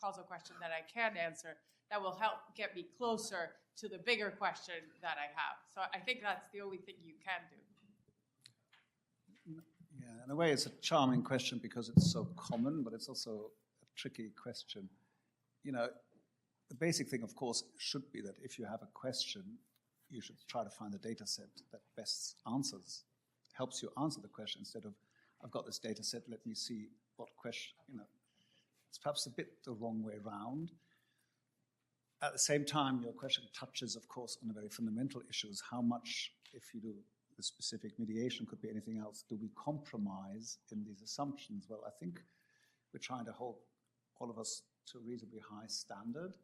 causal question that I can answer that will help get me closer to the bigger question that I have. So I think that's the only thing you can do. Yeah, in a way, it's a charming question because it's so common, but it's also a tricky question. The basic thing, of course, should be that if you have a question, you should try to find the data set that best helps you answer the question instead of, I've got this data set, let me see what question, it's perhaps a bit the wrong way around. At the same time, your question touches, of course, on the very fundamental issues. How much, if you do the specific mediation, could be anything else, do we compromise in these assumptions? Well, I think we're trying to hold all of us to a reasonably high standard,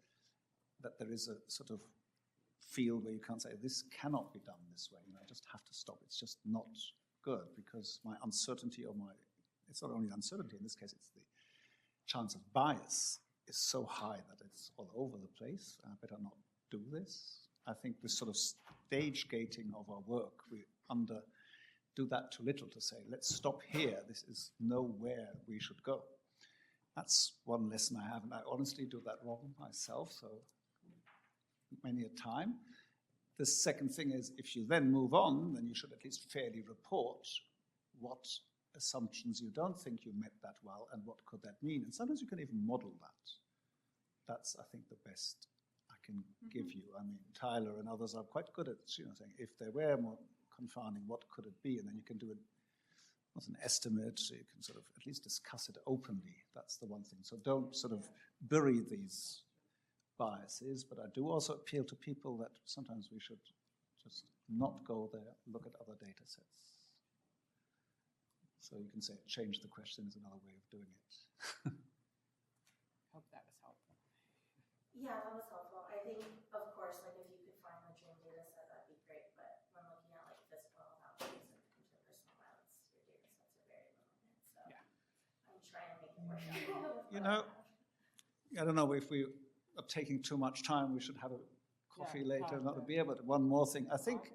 that there is a sort of field where you can't say, this cannot be done this way. I just have to stop. It's just not good because my uncertainty it's not only uncertainty, in this case, it's the chance of bias is so high that it's all over the place. I better not do this. I think this sort of stage gating of our work, we do that too little to say, let's stop here. This is nowhere we should go. That's one lesson I have, and I honestly do that wrong myself, so many a time. The second thing is, if you then move on, then you should at least fairly report what assumptions you don't think you met that well and what could that mean. And sometimes you can even model that. That's, I think, the best I can give you. I mean, Tyler and others are quite good at saying, if there were more confounding, what could it be? And then you can do it as an estimate, so you can sort of at least discuss it openly. That's the one thing. So don't sort of bury these biases, but I do also appeal to people that sometimes we should just not go there, look at other data sets. So you can say change the question is another way of doing it. Hope that was helpful. Yeah, that was helpful. I think, of course, like if you could find the dream data set, that'd be great. But when looking at like physical outcomes and interpersonal violence, your data sets are very limited. So Yeah. I'm trying to make it work. I don't know if we are taking too much time. We should have a coffee later, not a beer, but one more thing. I think,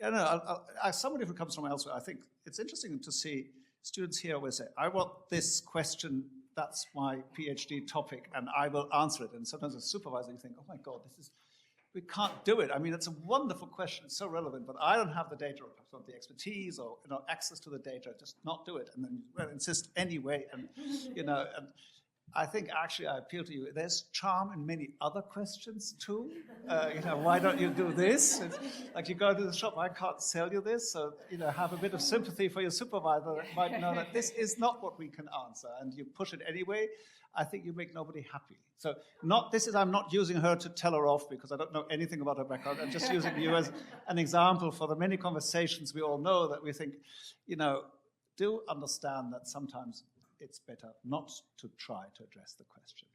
as somebody who comes from elsewhere, I think it's interesting to see students here always say, I want this question, that's my PhD topic, and I will answer it. And sometimes as a supervisor, you think, oh my God, we can't do it. I mean, it's a wonderful question, it's so relevant, but I don't have the data, or perhaps not the expertise, or access to the data, just not do it. And then you insist anyway, and and I think actually I appeal to you. There's charm in many other questions too. Why don't you do this? It's like you go to the shop, I can't sell you this. So, have a bit of sympathy for your supervisor that might know that this is not what we can answer, and you push it anyway. I think you make nobody happy. So I'm not using her to tell her off because I don't know anything about her background. I'm just using you as an example for the many conversations we all know that we think, do understand that sometimes it's better not to try to address the question.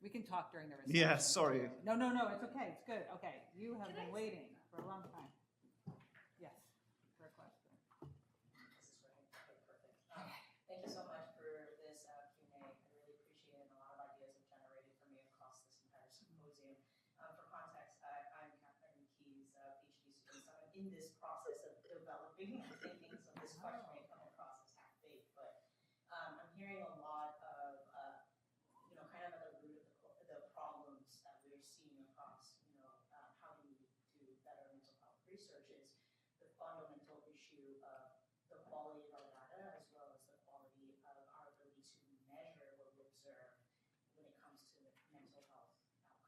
We can talk during the reception. Yeah, sorry. No, it's okay. It's good. Okay, you have been waiting for a long time. Yes, for a question. half-thinking, so this question may come across as half-baked, but I'm hearing a lot of, kind of at the root of the problems that we're seeing across, how do we do better mental health research is the fundamental issue of the quality of our data as well as the quality of our ability to measure what we observe when it comes to mental health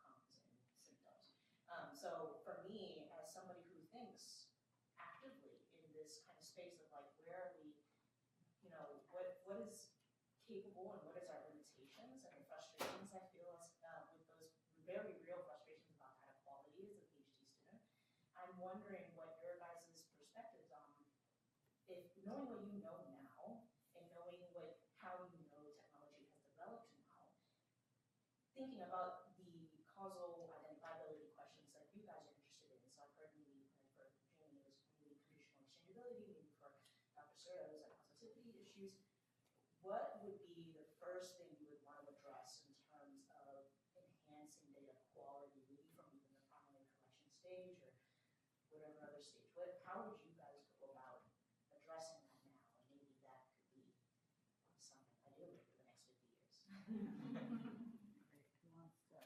outcomes and symptoms. So for me, as somebody who thinks actively in this kind of space of like, where are we, what is capable and what is our limitations and the frustrations I feel as, with those very real frustrations about data quality as a PhD student. I'm wondering what your guys' perspectives on, if knowing what you know now and knowing how you know technology has developed now, thinking about the causal identifiability questions that you guys are interested in. So I've heard maybe for Jaimie, it was maybe conditional exchangeability, maybe for Dr. Cerda, it was like causativity issues. What would be the first thing you would want to address in terms of enhancing data quality, maybe from even the primary collection stage or whatever other stage? How would you guys go about addressing that now? And maybe that could be something ideally for the next 50 years. Who wants to?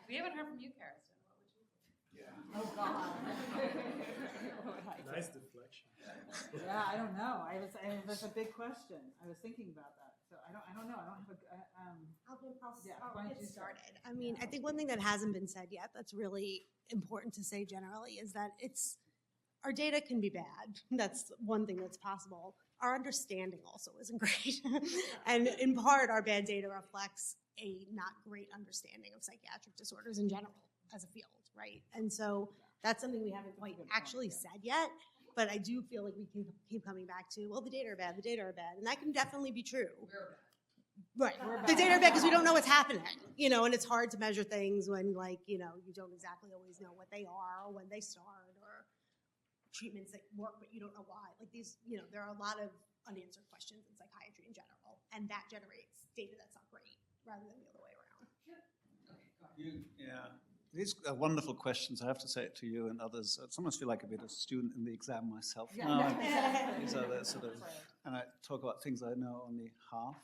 We haven't heard from you, Karestan. What would you think? Yeah. Oh, God. Nice deflection. Yeah, I don't know. That's a big question. I was thinking about that. So I don't know. I don't have a, Yeah, why I'll don't get you start? started. I mean, I think one thing that hasn't been said yet that's really important to say generally is that our data can be bad. That's one thing that's possible. Our understanding also isn't great. And in part, our bad data reflects a not great understanding of psychiatric disorders in general as a field, right? And so that's something we haven't quite actually said yet, but I do feel like we can keep coming back to, well, the data are bad, and that can definitely be true. Right. The data are bad because we don't know what's happening, and it's hard to measure things when, you don't exactly always know what they are or when they start or treatments that work, but you don't know why. Like these, there are a lot of unanswered questions in psychiatry in general, and that generates data that's not great rather than the other way around. Yeah. These are wonderful questions. I have to say it to you and others. I sometimes feel like a bit of a student in the exam myself. These are the sort of, and I talk about things I know only half.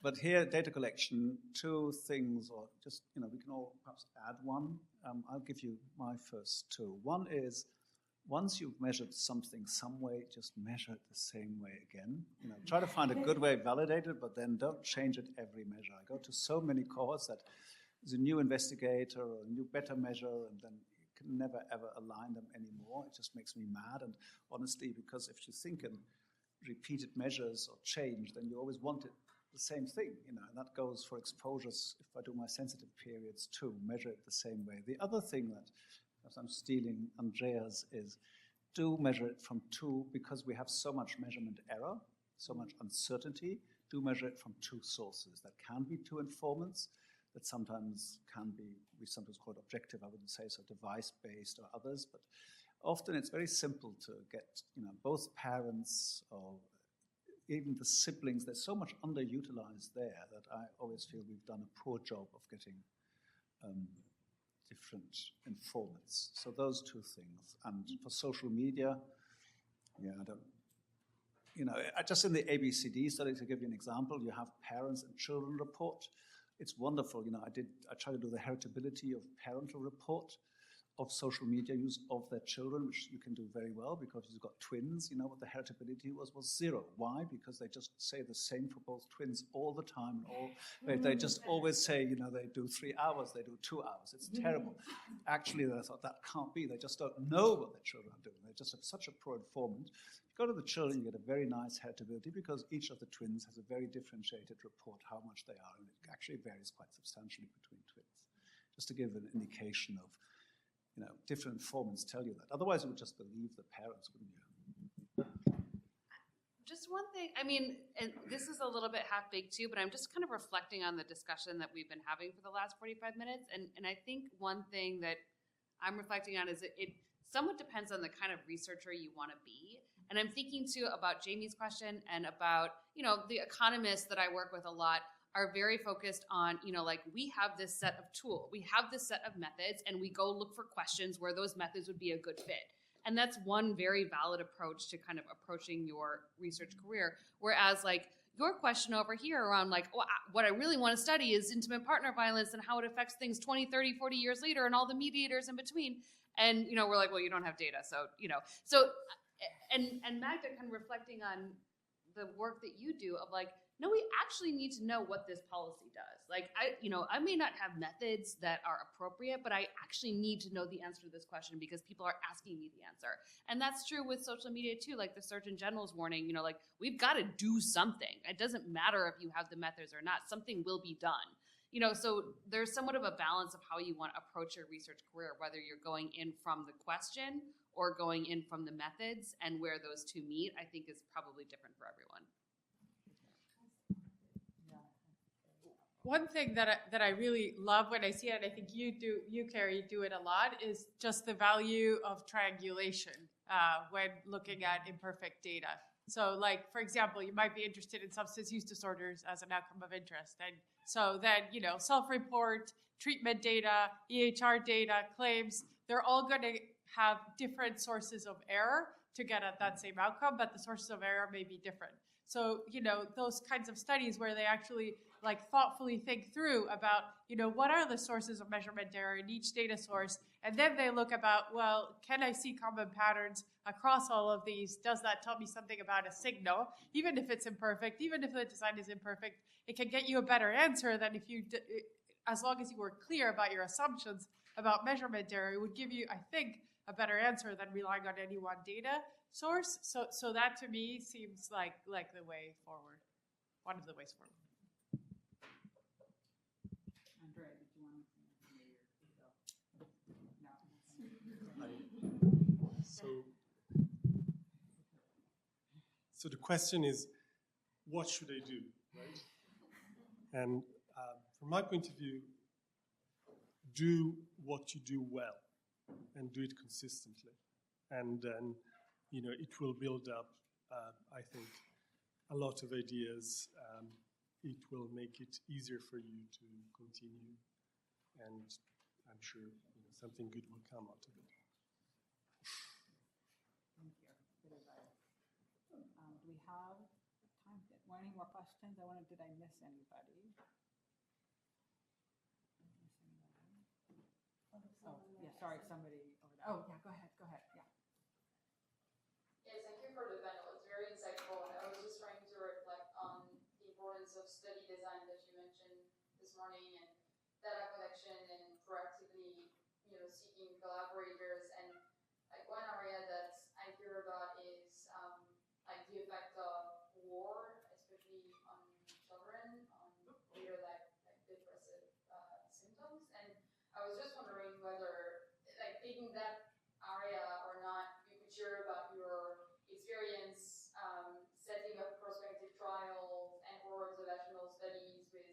But here, data collection, two things, or just, we can all perhaps add one. I'll give you my first two. One is, once you've measured something some way, just measure it the same way again. Try to find a good way, validate it, but then don't change it every measure. I go to so many cohorts that there's a new investigator or a new better measure, and then you can never ever align them anymore. It just makes me mad. And honestly, because if you think in repeated measures or change, then you always want it the same thing, and that goes for exposures. If I do my sensitive periods too, measure it the same way. The other thing that, as I'm stealing Andrea's, is do measure it from two, because we have so much measurement error, so much uncertainty, do measure it from two sources. That can be two informants, that sometimes can be, we sometimes call it objective, I wouldn't say so, device-based or others, but often it's very simple to get, both parents or even the siblings. There's so much underutilized there that I always feel we've done a poor job of getting different informants. So those two things. And for social media, just in the ABCD study, to give you an example, you have parents and children report. It's wonderful. I try to do the heritability of parental report of social media use of their children, which you can do very well because you've got twins. What the heritability was 0. Why? Because they just say the same for both twins all the time. They just always say, they do 3 hours, they do 2 hours. It's terrible. Actually, I thought that can't be. They just don't know what their children are doing. They just have such a poor informant. If you go to the children, you get a very nice heritability because each of the twins has a very differentiated report how much they are, and it actually varies quite substantially between twins. Just to give an indication of, different informants tell you that. Otherwise, you would just believe the parents, wouldn't you? Just one thing, and this is a little bit half-baked too, but I'm just kind of reflecting on the discussion that we've been having for the last 45 minutes. And I think one thing that I'm reflecting on is it somewhat depends on the kind of researcher you want to be. And I'm thinking too about Jaimie's question and about, the economists that I work with a lot are very focused on, like we have this set of tool, we have this set of methods, and we go look for questions where those methods would be a good fit. And that's one very valid approach to kind of approaching your research career. Whereas like your question over here around like, what I really want to study is intimate partner violence and how it affects things 20, 30, 40 years later and all the mediators in between. And, we're like, well, you don't have data. So, and Magda kind of reflecting on the work that you do of like, no, we actually need to know what this policy does. Like, I may not have methods that are appropriate, but I actually need to know the answer to this question because people are asking me the answer. And that's true with social media too, like the Surgeon General's warning, like we've got to do something. It doesn't matter if you have the methods or not, something will be done. So there's somewhat of a balance of how you want to approach your research career, whether you're going in from the question or going in from the methods, and where those two meet, I think is probably different for everyone. One thing that I really love when I see it, I think you Carrie do it a lot, is just the value of triangulation when looking at imperfect data. So like, for example, you might be interested in substance use disorders as an outcome of interest. And so then, self-report, treatment data, EHR data, claims, they're all going to have different sources of error to get at that same outcome, but the sources of error may be different. So, those kinds of studies where they actually like thoughtfully think through about, what are the sources of measurement error in each data source? And then they look about, well, can I see common patterns across all of these? Does that tell me something about a signal? Even if it's imperfect, even if the design is imperfect, it can get you a better answer than if as long as you were clear about your assumptions about measurement error, it would give you, I think, a better answer than relying on any one data source. So that to me seems like the way forward, one of the ways forward. Andrea, did you want to? No. So the question is, what should I do, right? And from my point of view, do what you do well and do it consistently. And then, it will build up, I think, a lot of ideas. It will make it easier for you to continue. And I'm sure something good will come out of it. Thank you. Good advice. Do we have time? Any more questions? Did I miss anybody? Oh, yeah, sorry, somebody over there. Oh, yeah, go ahead, yeah. Yes, thank you for the panel. It's very insightful. And I was just trying to reflect on the importance of study design that you mentioned this morning, and data collection, and proactively, seeking collaborators. And like one area that I hear about is like the effect of war, especially on children, on later like depressive symptoms. And I was just wondering whether, like, taking that area or not, you could share about your experience setting up prospective trials and or observational studies with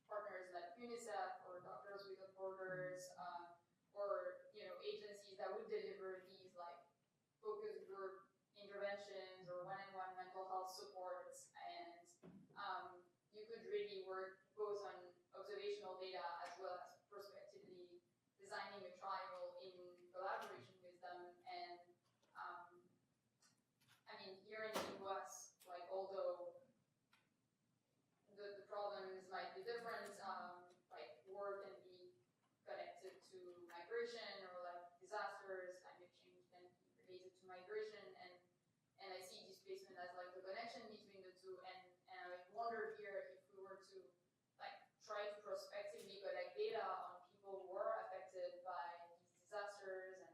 partners like UNICEF or Doctors Without Borders, or agencies that would deliver these like focus group interventions or one-on-one mental health supports, and you could really work both on observational data as well as prospectively designing a trial in collaboration with them. And here in the US, like, although the problems might be different, like war can be connected to migration, or like disasters, climate change can be related to migration, and I see displacement as like the connection between the two. And I wonder here if we were to like try to prospectively collect data on people who are affected by these disasters and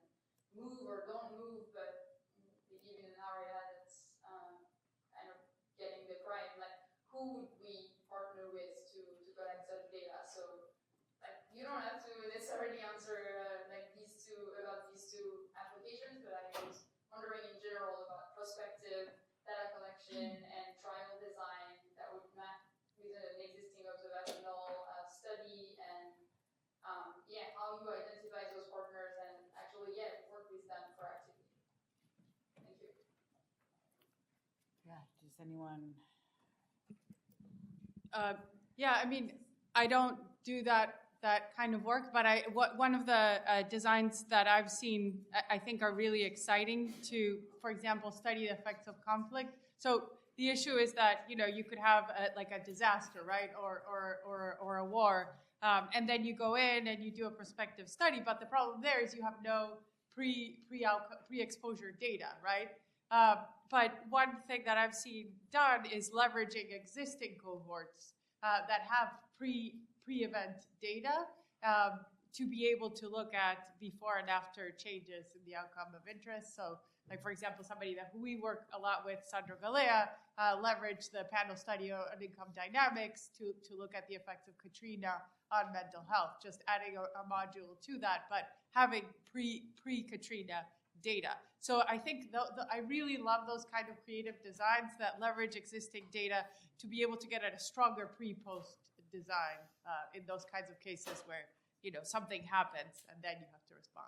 move or don't move, but they live in an area that's kind of getting the crime. Like, who would we partner with to collect such data? So, like, you don't have to necessarily answer about these two applications, but I was wondering in general about prospective data collection and trial design that would map with an existing observational study, and how you identify those partners and actually work with them proactively. Thank you. Yeah, does anyone? Yeah, I mean, I don't do that kind of work, but one of the designs that I've seen, I think are really exciting to, for example, study the effects of conflict. So the issue is that, you know, you could have like a disaster, right, or a war, and then you go in and you do a prospective study, but the problem there is you have no pre-exposure data, right? But one thing that I've seen done is leveraging existing cohorts that have pre-event data to be able to look at before and after changes in the outcome of interest. So, like, for example, somebody that we work a lot with, Sandro Galea, leveraged the panel study on income dynamics to look at the effects of Katrina on mental health, just adding a module to that, but having pre-Katrina data. So I think I really love those kind of creative designs that leverage existing data to be able to get at a stronger pre-post design in those kinds of cases where, you know, something happens and then you have to respond.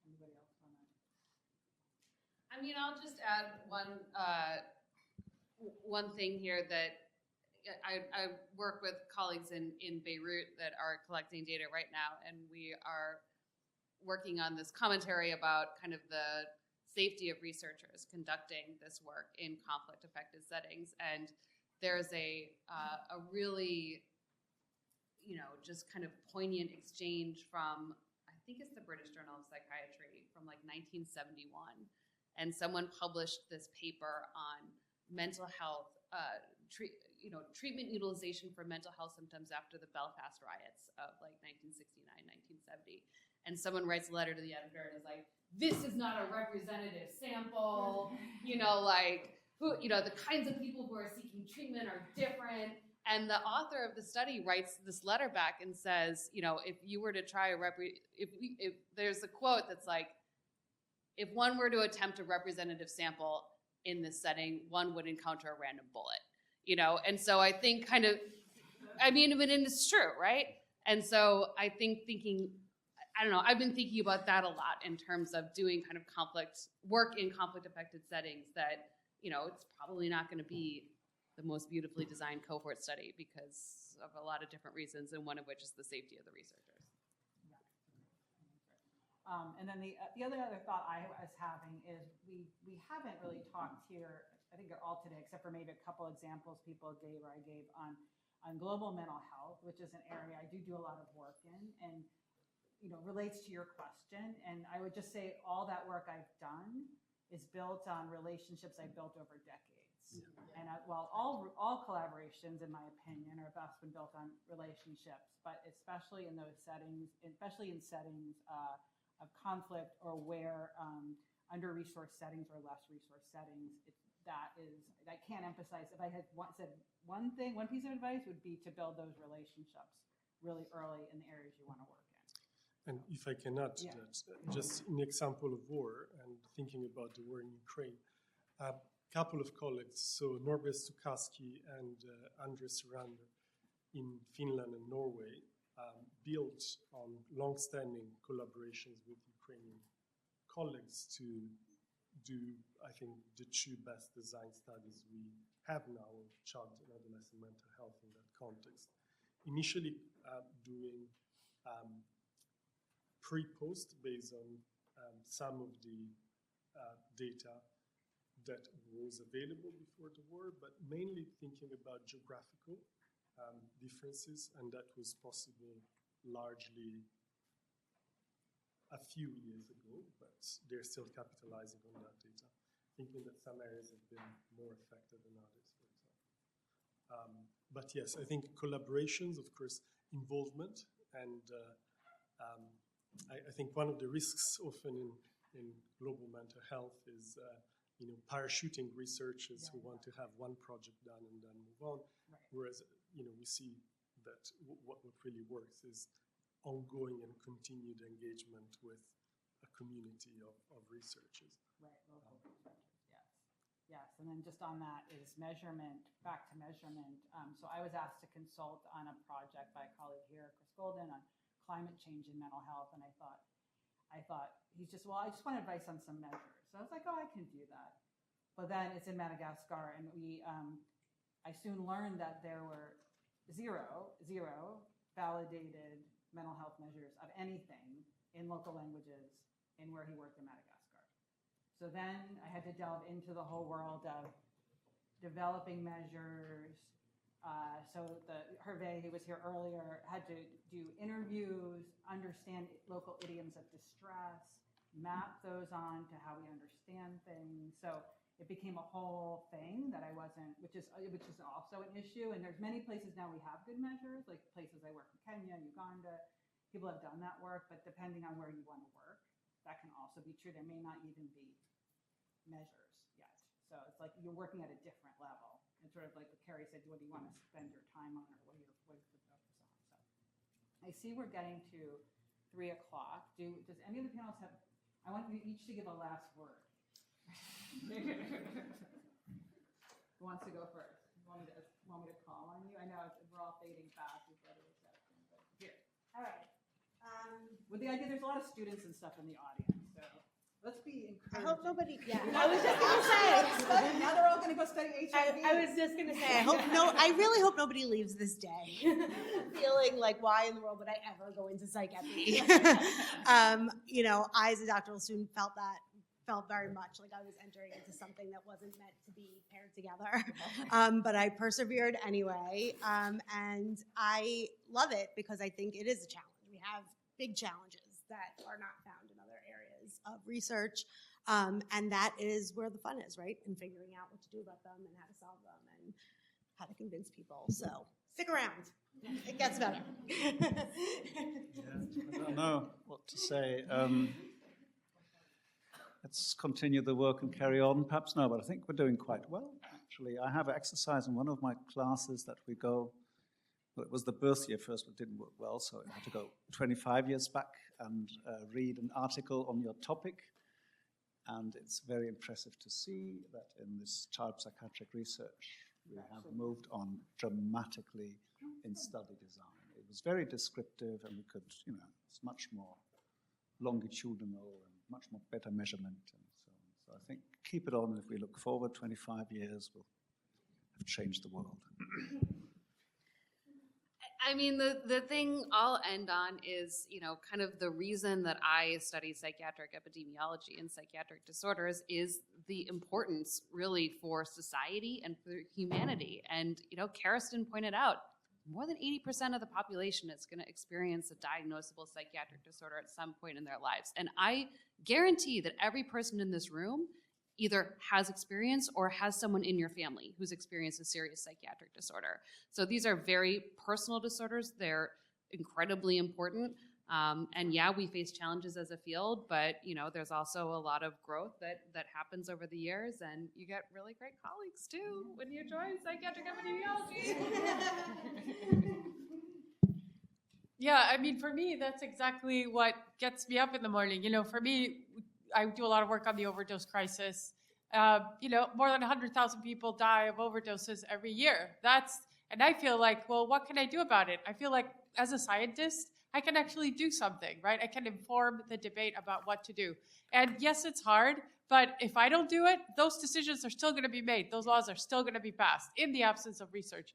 Anybody else on that? I mean, I'll just add one thing here that I work with colleagues in Beirut that are collecting data right now, and we are working on this commentary about kind of the safety of researchers conducting this work in conflict-affected settings. And there's a really, you know, just kind of poignant exchange from, I think it's the British Journal of Psychiatry from like 1971. And someone published this paper on mental health, treatment utilization for mental health symptoms after the Belfast riots of like 1969, 1970. And someone writes a letter to the editor and is like, this is not a representative sample, you know, like, who, you know, the kinds of people who are seeking treatment are different. And the author of the study writes this letter back and says, you know, if you were to try if there's a quote that's like, if one were to attempt a representative sample in this setting, one would encounter a random bullet, you know? And so I think kind of, I mean, but it's true, right? And so I think I don't know, I've been thinking about that a lot in terms of doing kind of work in conflict-affected settings that, you know, it's probably not going to be the most beautifully designed cohort study because of a lot of different reasons, and one of which is the safety of the researchers. And then the other thought I was having is we haven't really talked here, I think all today, except for maybe a couple examples people gave or I gave on global mental health, which is an area I do a lot of work in, and you know, relates to your question. And I would just say all that work I've done is built on relationships I've built over decades. Yeah. And all collaborations, in my opinion, are best when built on relationships, but especially in those settings, especially in settings of conflict or where under-resourced settings or less resourced settings, I can't emphasize, if I had said one piece of advice would be to build those relationships really early in the areas you want to work in. And if I can add to that, just an example of war and thinking about the war in Ukraine, a couple of colleagues, so Norbert Stukaski and Andrea Cerda in Finland and Norway, built on long-standing collaborations with Ukrainian colleagues to do, I think, the two best design studies we have now of child and adolescent mental health in that context. Initially doing pre-post based on some of the data that was available before the war, but mainly thinking about geographical differences, and that was possible largely a few years ago, but they're still capitalizing on that data, thinking that some areas have been more affected than others, for example. But yes, I think collaborations, of course, involvement, and I think one of the risks often in global mental health is parachuting researchers who want to have one project done and then move on, whereas we see that what really works is ongoing and continued engagement with a community of researchers. Right, local researchers, yes. Yes, and then just on that is measurement, back to measurement. So I was asked to consult on a project by a colleague here, Chris Golden, on climate change and mental health, and I thought he's just, I just want advice on some measures. So I was like, I can do that. But then it's in Madagascar, and I soon learned that there were zero validated mental health measures of anything in local languages in where he worked in Madagascar. So then I had to delve into the whole world of developing measures. So Hervé, who was here earlier, had to do interviews, understand local idioms of distress, map those on to how we understand things. So it became a whole thing that I wasn't, which is also an issue. And there's many places now we have good measures, like places I work in Kenya, Uganda. People have done that work, but depending on where you want to work, that can also be true. There may not even be measures yet. So it's like you're working at a different level. And sort of like what Carrie said, what do you want to spend your time on, or what is the focus on? So I see we're getting to 3 o'clock. Does any of the panelists have, I want you each to give a last word. Who wants to go first? Want me to call on you? I know we're all fading fast before the reception, but here. All right. With the idea, there's a lot of students and stuff in the audience, so let's be encouraging. I hope nobody. Yeah, I was just gonna say. Now they're all going to go study HIV. I was just gonna say. I really hope nobody leaves this day feeling like, why in the world would I ever go into psychiatry? I as a doctoral student felt very much like I was entering into something that wasn't meant to be paired together. But I persevered anyway. And I love it because I think it is a challenge. We have big challenges that are not found in other areas of research. And that is where the fun is, right? In figuring out what to do about them and how to solve them and how to convince people. So stick around. It gets better. I don't know what to say. Let's continue the work and carry on. Perhaps no, but I think we're doing quite well, actually. I have exercise in one of my classes that we go, well, it was the birth year first, but it didn't work well, so I had to go 25 years back and read an article on your topic. And it's very impressive to see that in this child psychiatric research, we have moved on dramatically in study design. It was very descriptive, and we could, it's much more longitudinal and much more better measurement and so on. So I think keep it on, and if we look forward 25 years, we'll have changed the world. I mean, the thing I'll end on is, kind of the reason that I study psychiatric epidemiology and psychiatric disorders is the importance really for society and for humanity. And, Karestan pointed out, more than 80% of the population is going to experience a diagnosable psychiatric disorder at some point in their lives. And I guarantee that every person in this room either has experience or has someone in your family who's experienced a serious psychiatric disorder. So these are very personal disorders. They're incredibly important. And yeah, we face challenges as a field, but there's also a lot of growth that happens over the years, and you get really great colleagues too when you join psychiatric epidemiology. Yeah, I mean, for me, that's exactly what gets me up in the morning. For me, I do a lot of work on the overdose crisis. More than 100,000 people die of overdoses every year. And I feel like, well, what can I do about it? I feel like as a scientist, I can actually do something, right? I can inform the debate about what to do. And yes, it's hard, but if I don't do it, those decisions are still going to be made. Those laws are still going to be passed in the absence of research.